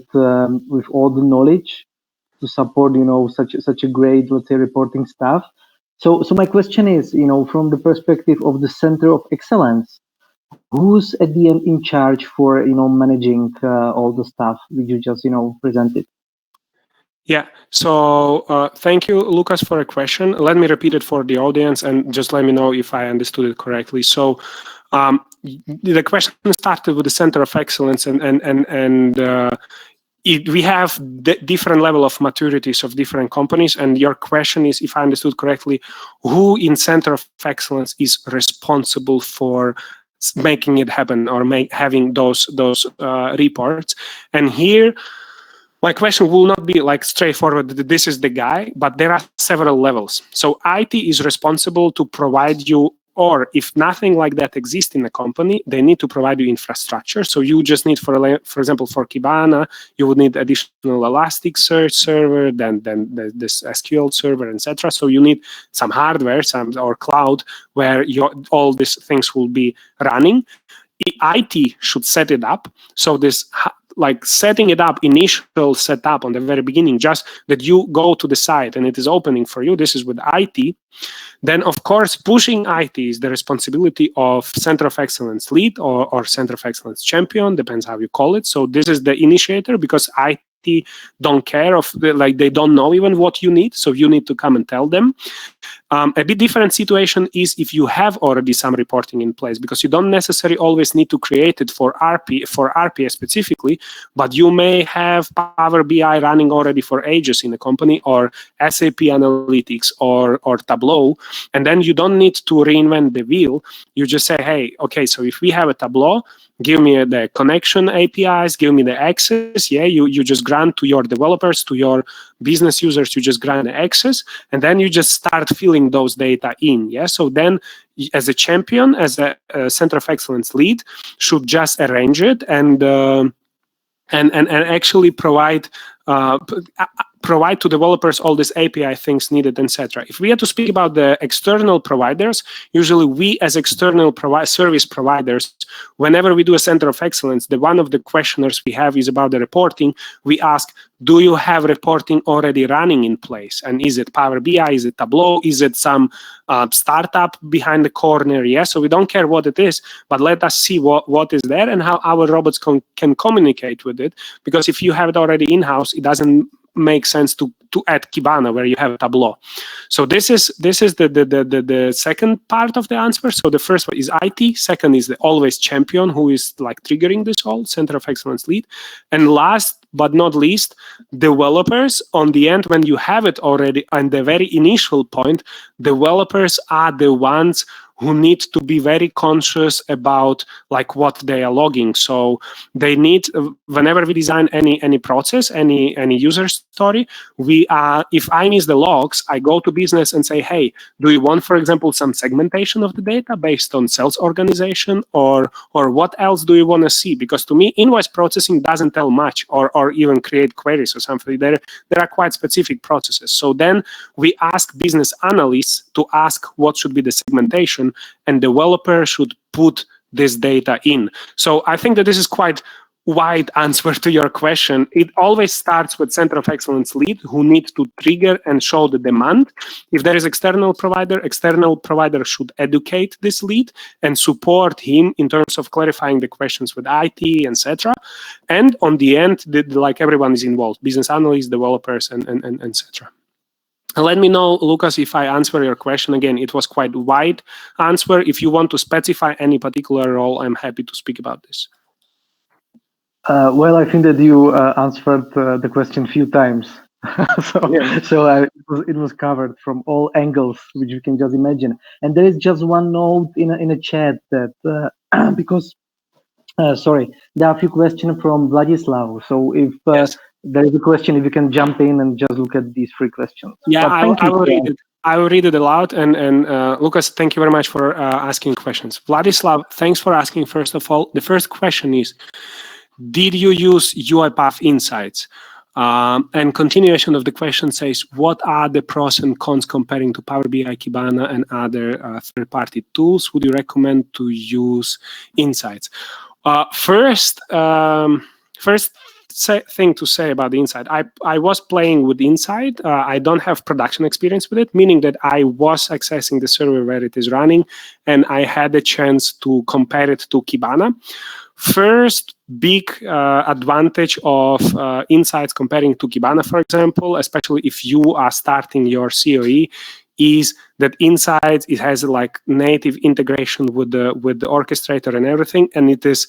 with all the knowledge to support, you know, such a great, let's say, reporting staff. So my question is, you know, from the perspective of the center of excellence, who's at the end in charge for managing all the stuff which you just presented? Yeah, so thank you, Lucas, for a question. Let me repeat it for the audience and just let me know if I understood it correctly. So the question started with the Center of Excellence, and we have different level of maturities of different companies. And your question is, if I understood correctly, who in Center of Excellence is responsible for making it happen or having those reports? And here, my question will not be like straightforward, this is the guy, but there are several levels. So IT is responsible to provide you, or if nothing like that exists in a company, they need to provide you infrastructure. So you just need, for example, for Kibana, you would need additional Elasticsearch server, then this SQL server, etc. So you need some hardware, or cloud, where all these things will be running. IT should set it up. So this, like setting it up, initial setup on the very beginning, just that you go to the site and it is opening for you, this is with IT. Then, of course, pushing IT is the responsibility of Center of Excellence lead or Center of Excellence champion, depends how you call it. So this is the initiator, because IT don't care they don't know even what you need. So you need to come and tell them. A bit different situation is if you have already some reporting in place, because you don't necessarily always need to create it for RPA specifically, but you may have Power BI running already for ages in the company, or SAP Analytics or Tableau, and then you don't need to reinvent the wheel. You just say, hey, okay, so if we have a Tableau, give me the connection APIs, give me the access. Yeah, you just grant to your developers, to your business users, you just grant the access, and then you just start filling those data in. Yeah, so then as a champion, as a Center of Excellence lead, should just arrange it and actually provide to developers all these API things needed, etc. If we had to speak about the external providers, usually we as external service providers, whenever we do a Center of Excellence, one of the questionnaires we have is about the reporting. We ask, do you have reporting already running in place? And is it Power BI? Is it Tableau? Is it some startup behind the corner? Yeah, so we don't care what it is, but let us see what is there and how our robots can communicate with it. Because if you have it already in-house, it doesn't make sense to add Kibana where you have Tableau. So this is the second part of the answer. So the first one is IT. Second is the always champion, who is like triggering this whole Center of Excellence lead. And last but not least, developers. On the end, when you have it already, on the very initial point, developers are the ones who need to be very conscious about like what they are logging. So they need, whenever we design any process, any user story, if I miss the logs, I go to business and say, hey, do you want, for example, some segmentation of the data based on sales organization, or what else do you want to see? Because to me, invoice processing doesn't tell much, or even create queries or something. There are quite specific processes. So then we ask business analysts to ask what should be the segmentation, and developer should put this data in. So I think that this is quite wide answer to your question. It always starts with Center of Excellence lead, who needs to trigger and show the demand. If there is external provider should educate this lead and support him in terms of clarifying the questions with IT, etc. And on the end, like everyone is involved, business analysts, developers, and etc. Let me know, Lucas, if I answer your question. Again, it was quite wide answer. If you want to specify any particular role, I'm happy to speak about this. Well, I think that you answered the question a few times. It was covered from all angles, which you can just imagine. And there is just one note in a chat that, because, sorry, there are a few questions from Vladislav. So if yes. there is a question, if you can jump in and just look at these 3 questions. Yeah, I will read it. I will read it aloud. And Lucas, thank you very much for asking questions. Vladislav, thanks for asking, first of all. The first question is, did you use UiPath Insights? And continuation of the question says, what are the pros and cons comparing to Power BI, Kibana, and other third-party tools? Would you recommend to use Insights? First thing to say about the Insight. I was playing with Insight. I don't have production experience with it, meaning that I was accessing the server where it is running, and I had a chance to compare it to Kibana. First big advantage of Insights comparing to Kibana, for example, especially if you are starting your COE, is that Insights, it has like native integration with the orchestrator and everything, and it is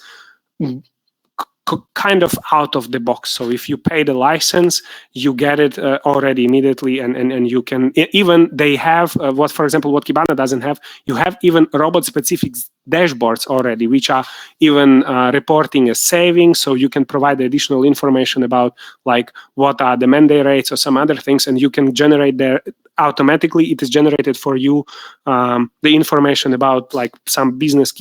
kind of out of the box. So if you pay the license, you get it already immediately, and you can even, they have what, for example, what Kibana doesn't have, you have even robot specific dashboards already, which are even reporting a savings, so you can provide additional information about like what are the mandate rates or some other things, and you can generate there automatically. It is generated for you the information about like some business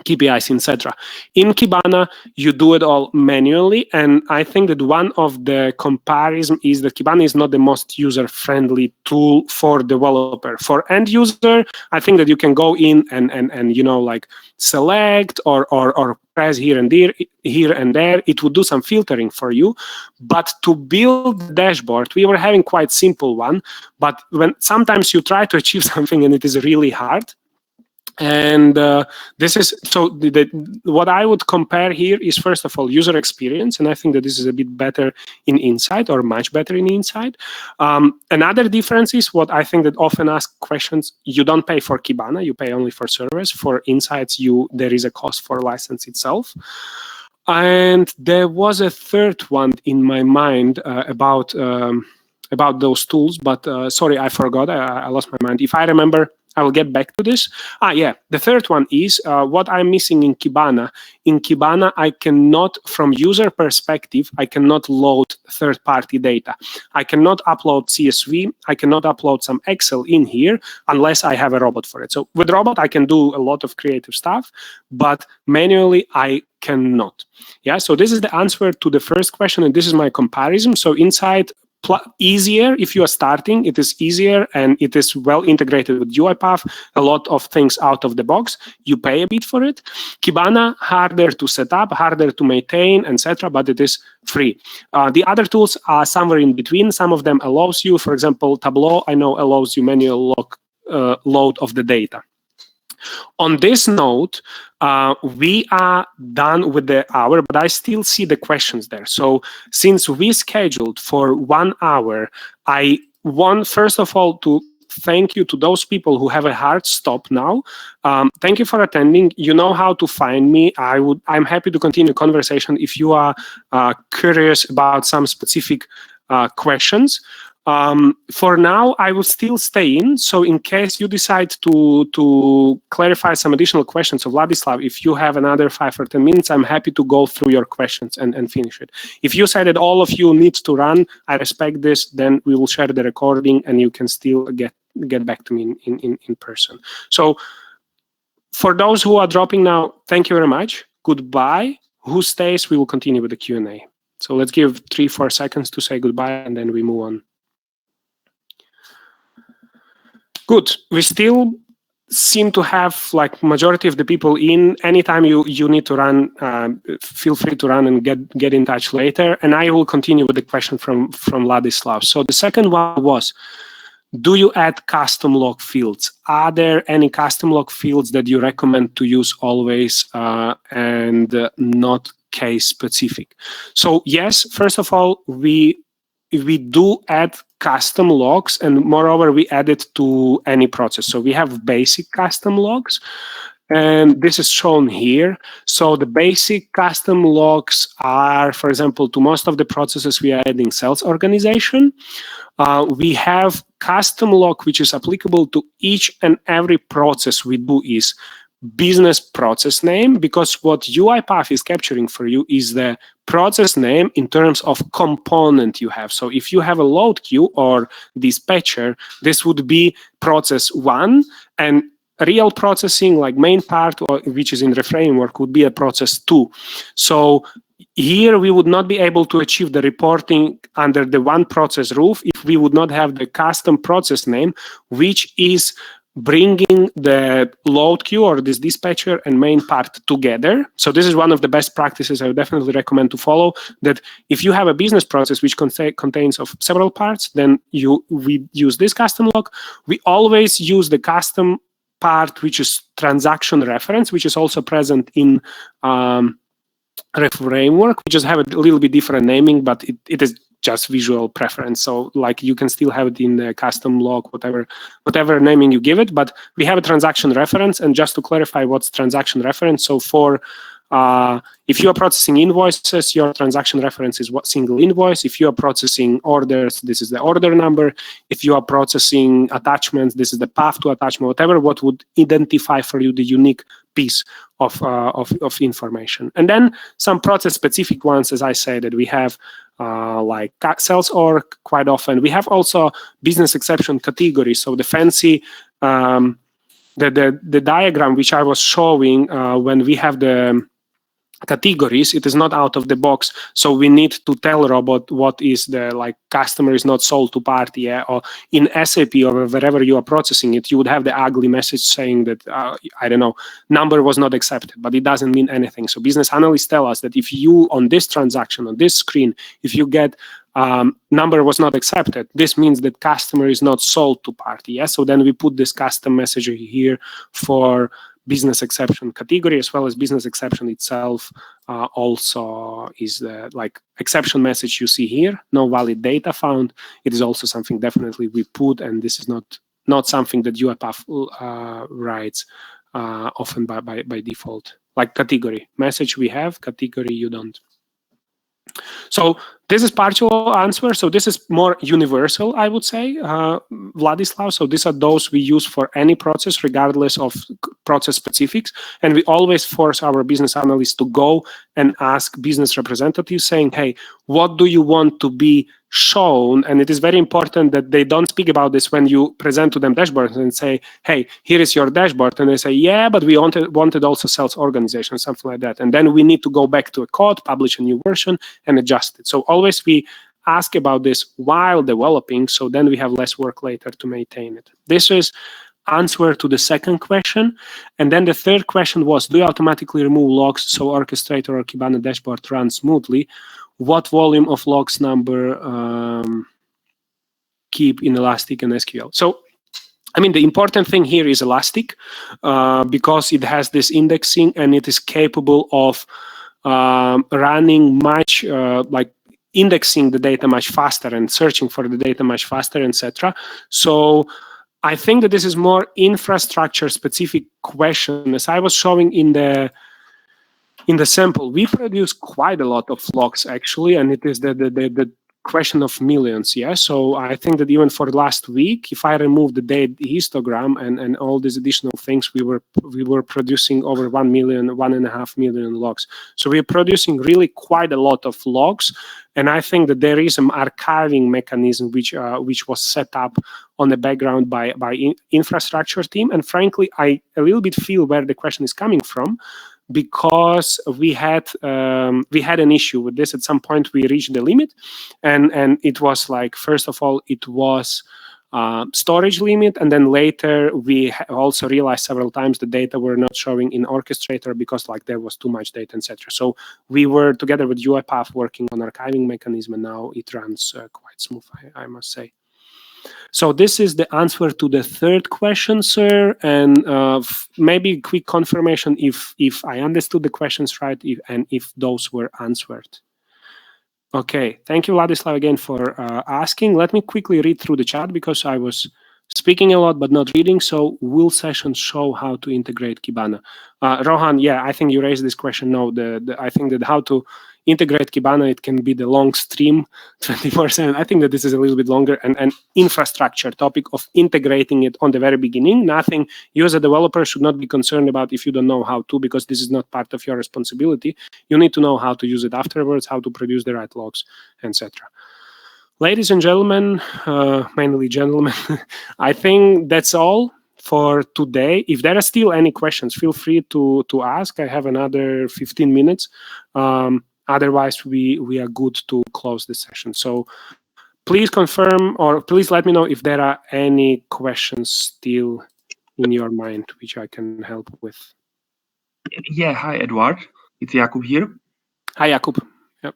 KPIs, etc. In Kibana, you do it all manually, and I think that one of the comparison is that Kibana is not the most user-friendly tool for developer. For end user, I think that you can go in and you know, like select or press here and there. It would do some filtering for you. But to build the dashboard, we were having quite simple one. But when sometimes you try to achieve something and it is really hard. And this is, so what I would compare here is, first of all, user experience. And I think that this is a bit better in Insight, or much better in Insight. Another difference is what I think that often asked questions, you don't pay for Kibana, you pay only for servers. For Insights, there is a cost for license itself. And there was a third one in my mind about those tools, but sorry, I forgot, I lost my mind. If I remember, I will get back to this. Yeah, the third one is what I'm missing in Kibana. In Kibana, I cannot, from user perspective, I cannot load third-party data. I cannot upload CSV. I cannot upload some Excel in here unless I have a robot for it. So with robot, I can do a lot of creative stuff, but manually, I cannot. Yeah, so this is the answer to the first question, and this is my comparison. So Insight, easier if you are starting, it is easier, and it is well integrated with UiPath, a lot of things out of the box. You pay a bit for it. Kibana, harder to set up, harder to maintain, etc., but it is free. The other tools are somewhere in between. Some of them allows you, for example, Tableau, I know, allows you manual load of the data. On this note, we are done with the hour, but I still see the questions there. So since we scheduled for 1 hour, I want, first of all, to thank you to those people who have a hard stop now. Thank you for attending. You know how to find me. I'm happy to continue the conversation if you are curious about some specific questions. For now, I will still stay in. So in case you decide to clarify some additional questions of Vladislav, if you have another 5 or 10 minutes, I'm happy to go through your questions and finish it. If you say that all of you need to run, I respect this, then we will share the recording and you can still get back to me in person. So for those who are dropping now, thank you very much. Goodbye. Who stays, we will continue with the Q&A. So let's give 3-4 seconds to say goodbye and then we move on. Good. We still seem to have like majority of the people in. Anytime you need to run, feel free to run and get in touch later. And I will continue with the question from Ladislav. So the second one was, do you add custom log fields? Are there any custom log fields that you recommend to use always and not case specific? So yes, first of all, we do add custom logs, and moreover, we add it to any process. So we have basic custom logs, and this is shown here. So the basic custom logs are, for example, to most of the processes we are adding sales organization. We have custom log, which is applicable to each and every process we do is business process name, because what UiPath is capturing for you is the process name in terms of component you have. So if you have a load queue or dispatcher, this would be process 1, and real processing, like main part, or which is in the framework, would be a process 2. So here we would not be able to achieve the reporting under the one process roof if we would not have the custom process name, which is bringing the load queue or this dispatcher and main part together. So this is one of the best practices I would definitely recommend to follow, that if you have a business process which contains of several parts, then we use this custom log. We always use the custom part, which is transaction reference, which is also present in framework. We just have a little bit different naming, but it is just visual preference. So like you can still have it in the custom log, whatever naming you give it, but we have a transaction reference. And just to clarify what's transaction reference, so for if you are processing invoices, your transaction reference is what single invoice. If you are processing orders, this is the order number. If you are processing attachments, this is the path to attachment, whatever what would identify for you the unique piece of information. And then some process specific ones, as I say, that we have like sales org quite often. We have also business exception categories. So the fancy the diagram which I was showing when we have the categories, it is not out of the box, so we need to tell robot what is the like customer is not sold to party, yeah? Or in SAP or wherever you are processing it, you would have the ugly message saying that I don't know, number was not accepted, but it doesn't mean anything. So business analysts tell us that if you on this transaction on this screen, if you get number was not accepted, this means that customer is not sold to party. Yeah, so then we put this custom message here for business exception category, as well as business exception itself also is the like exception message you see here, no valid data found. It is also something definitely we put, and this is not something that UiPath writes often by default. Like category message we have, category you don't. So this is partial answer. So this is more universal, I would say, Vladislav. So these are those we use for any process, regardless of process specifics. And we always force our business analysts to go and ask business representatives saying, hey, what do you want to be shown? And it is very important that they don't speak about this when you present to them dashboards and say, hey, here is your dashboard. And they say, yeah, but we wanted also sales organization, something like that. And then we need to go back to a code, publish a new version, and adjust it. So always we ask about this while developing, so then we have less work later to maintain it. This is answer to the second question. And then the third question was, do you automatically remove logs so orchestrator or Kibana dashboard runs smoothly? What volume of logs number keep in Elastic and SQL? So, I mean, the important thing here is Elastic because it has this indexing and it is capable of running much like indexing the data much faster and searching for the data much faster, etc. So I think that this is more infrastructure specific question. As I was showing in the sample, we produce quite a lot of logs actually, and it is the question of millions. Yeah, so I think that even for last week, if I remove the date histogram and all these additional things, we were producing over 1 million, 1.5 million logs. So we're producing really quite a lot of logs, and I think that there is an archiving mechanism which was set up on the background by infrastructure team. And frankly, I a little bit feel where the question is coming from, because we had an issue with this. At some point, we reached the limit, and it was like, first of all, it was storage limit, and then later we also realized several times the data were not showing in orchestrator because like there was too much data, etc. So we were together with UiPath working on archiving mechanism, and now it runs quite smooth, I must say. So this is the answer to the third question, sir. And maybe quick confirmation if I understood the questions right, and if those were answered. Okay, thank you, Vladislav, again for asking. Let me quickly read through the chat because I was speaking a lot but not reading. So will sessions show how to integrate Kibana? Rohan, yeah, I think you raised this question. No, I think that how to integrate Kibana, it can be the long stream 24/7. I think that this is a little bit longer and an infrastructure topic of integrating it on the very beginning. Nothing you as a developer should not be concerned about if you don't know how to, because this is not part of your responsibility. You need to know how to use it afterwards, how to produce the right logs, etc. Ladies and gentlemen, mainly gentlemen, I think that's all for today. If there are still any questions, feel free to ask. I have another 15 minutes. Otherwise, we are good to close the session. So please confirm, or please let me know if there are any questions still in your mind which I can help with. Yeah, hi Edward, it's Jakub here. Hi Jakub. Yep.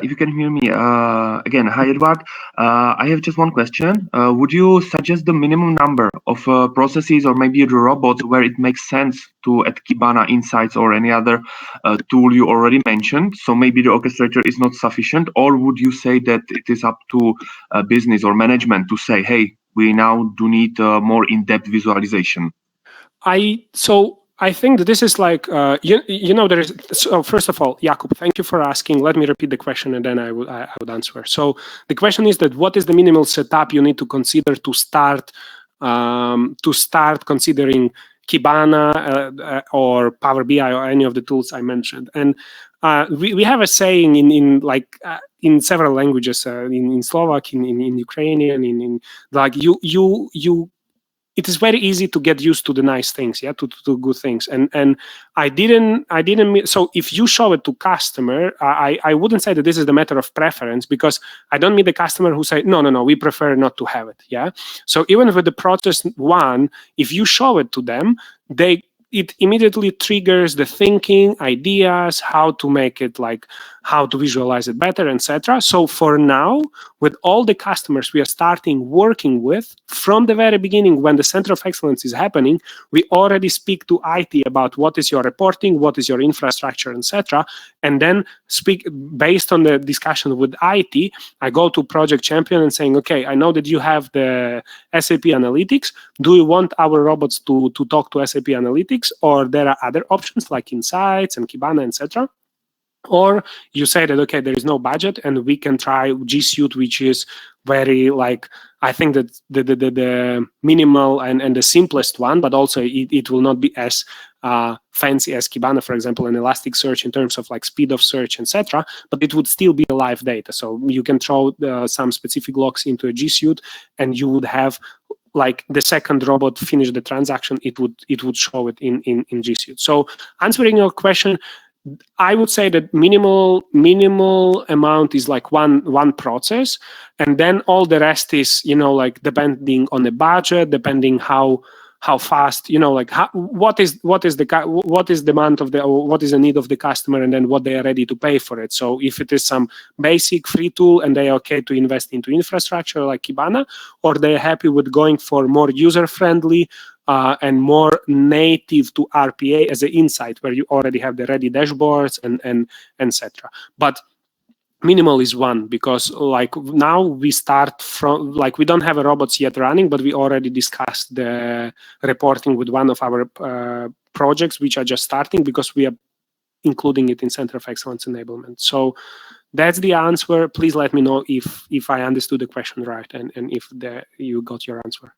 If you can hear me, again, hi Edward. I have just one question. Would you suggest the minimum number of processes or maybe the robots where it makes sense to add Kibana Insights or any other tool you already mentioned? So maybe the orchestrator is not sufficient, or would you say that it is up to business or management to say, hey, we now do need more in-depth visualization? I think that this is like, there is, so first of all, Jakub, thank you for asking. Let me repeat the question and then I would answer. So the question is that what is the minimal setup you need to consider to start considering Kibana or PowerBI or any of the tools I mentioned. And we have a saying in several languages, in Slovak, in Ukrainian, in like it is very easy to get used to the nice things, to good things. And I didn't. So if you show it to customer, I wouldn't say that this is the matter of preference, because I don't meet the customer who say no, we prefer not to have it. Yeah. So even with the process one, if you show it to them, it immediately triggers the thinking, ideas, how to make it, like how to visualize it better, etc. So for now, with all the customers we are starting working with, from the very beginning, when the center of excellence is happening, we already speak to IT about what is your reporting, what is your infrastructure, etc. And then speak based on the discussion with IT. I go to project champion and saying, okay, I know that you have the SAP Analytics. Do you want our robots to talk to SAP Analytics, or there are other options like Insights and Kibana, etc.? Or you say that, okay, there is no budget and we can try GSuite, which is very, like, I think that the minimal and the simplest one, but also it will not be as fancy as Kibana, for example, and Elasticsearch in terms of like speed of search, etc. But it would still be live data. So you can throw some specific logs into a GSuite and you would have, like, the second robot finish the transaction, it would show it in GSuite. So answering your question, I would say that minimal amount is like one process, and then all the rest is, like, depending on the budget, depending how fast, like what is demand of what is the need of the customer, and then what they are ready to pay for it. So if it is some basic free tool and they are okay to invest into infrastructure like Kibana, or they're happy with going for more user-friendly and more native to RPA as an insight, where you already have the ready dashboards and etc. But minimal is one, because like now we start from, like, we don't have a robots yet running, but we already discussed the reporting with one of our projects, which are just starting, because we are including it in Center of Excellence enablement. So that's the answer. Please let me know if I understood the question right, and if you got your answer.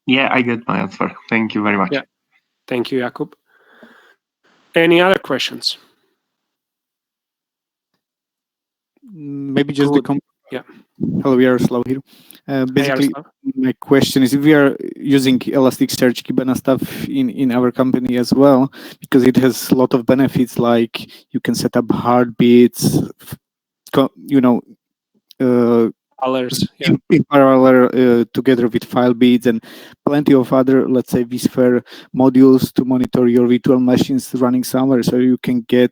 Yeah, I get my answer. Thank you very much. Yeah. Thank you, Jakub. Any other questions? Maybe just yeah. Hello, Yaroslav here. Basically, my question is, if we are using Elasticsearch Kibana stuff in our company as well, because it has a lot of benefits, like you can set up heartbeats, colors, in parallel together with file beads and plenty of other, let's say, vSphere modules to monitor your virtual machines running somewhere. So you can get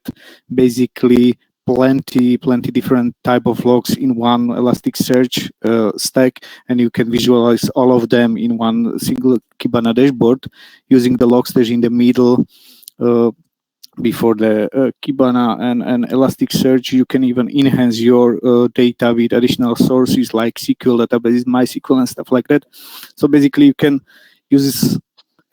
basically plenty different type of logs in one Elasticsearch stack, and you can visualize all of them in one single Kibana dashboard using the log stage in the middle. Before the Kibana and Elasticsearch, you can even enhance your data with additional sources like SQL databases, MySQL, and stuff like that. So basically, you can use this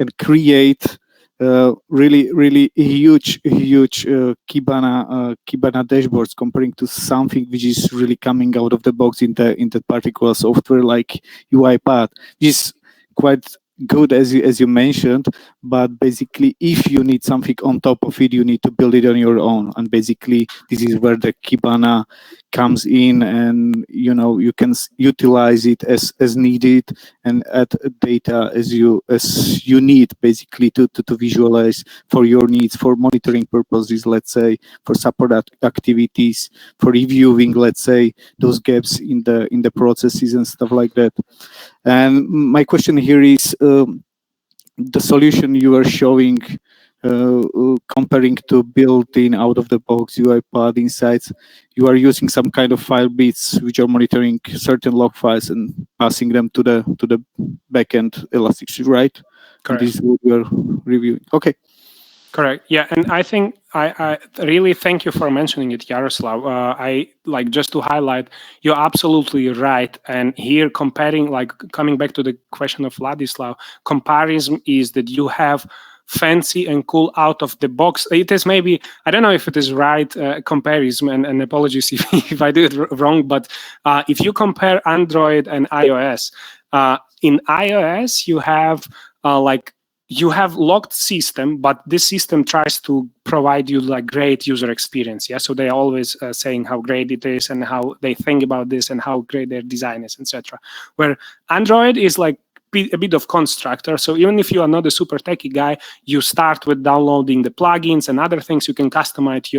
and create really huge Kibana dashboards, comparing to something which is really coming out of the box in the particular software like UiPath, which is quite good as you mentioned, but basically if you need something on top of it, you need to build it on your own, and basically this is where the Kibana comes in, and you can utilize it as needed and add data as you need, basically to visualize for your needs, for monitoring purposes, let's say, for support activities, for reviewing, let's say, those gaps in the processes and stuff like that. And my question here is, the solution you are showing, comparing to built-in out-of-the-box UiPath Insights, you are using some kind of file bits which are monitoring certain log files and passing them to the backend Elasticsearch, right? Correct. And this is what we are reviewing. Okay. Correct. Yeah, and I think I really thank you for mentioning it, Yaroslav. I like just to highlight, you're absolutely right. And here comparing, like coming back to the question of Vladislav, comparison is that you have fancy and cool out of the box. It is maybe, I don't know if it is right comparison, and apologies if I do it wrong, but if you compare Android and iOS, in iOS you have you have locked system, but this system tries to provide you like great user experience. Yeah, so they're always saying how great it is and how they think about this and how great their design is, etc. Where Android is like a bit of constructor. So even if you are not a super techie guy, you start with downloading the plugins and other things. You can customize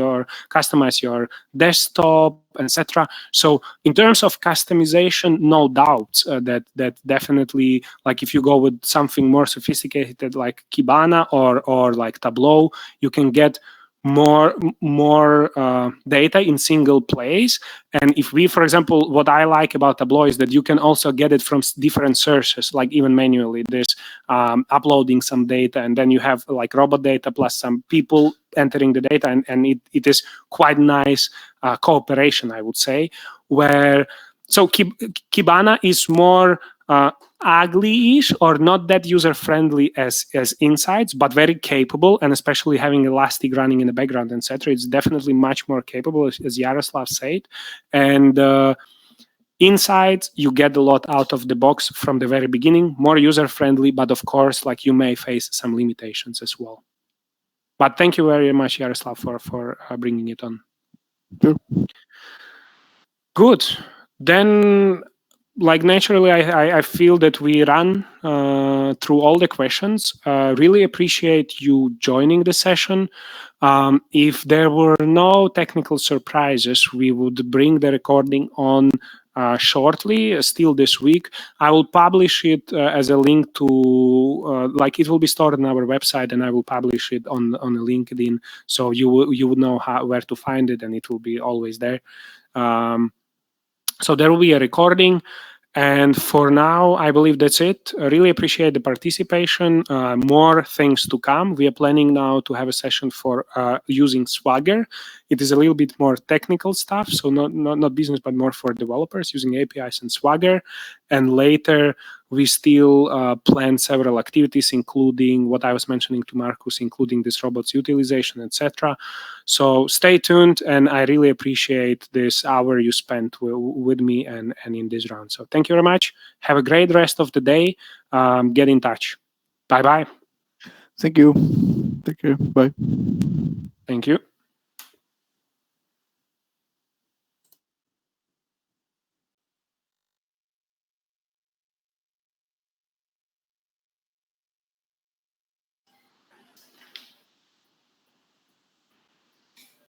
your desktop, etc. So in terms of customization, no doubt that that like if you go with something more sophisticated like Kibana or like Tableau, you can get more data in single place. And if we, for example, what I like about Tableau is that you can also get it from different sources, like even manually. There's uploading some data, and then you have like robot data plus some people entering the data, and it is quite nice cooperation, I would say. Where so Kibana is more ugly-ish or not that user-friendly as Insights, but very capable, and especially having Elastic running in the background, etc. It's definitely much more capable, as Yaroslav said. And Insights, you get a lot out of the box from the very beginning, more user-friendly, but of course, like you may face some limitations as well. But thank you very much, Yaroslav, for bringing it on. Sure. Good. Then, like naturally, I feel that we ran through all the questions. Really appreciate you joining the session. If there were no technical surprises, we would bring the recording on shortly, still this week. I will publish it as a link to, like it will be stored on our website, and I will publish it on LinkedIn, so you would know where to find it, and it will be always there. So there will be a recording. And for now, I believe that's it. I really appreciate the participation. More things to come. We are planning now to have a session for using Swagger. It is a little bit more technical stuff, so not business, but more for developers using APIs and Swagger. And later, we still plan several activities, including what I was mentioning to Marcus, including this robots utilization, etc. So stay tuned, and I really appreciate this hour you spent with me and in this round. So thank you very much. Have a great rest of the day. Get in touch. Bye-bye. Thank you. Take care. Bye. Thank you.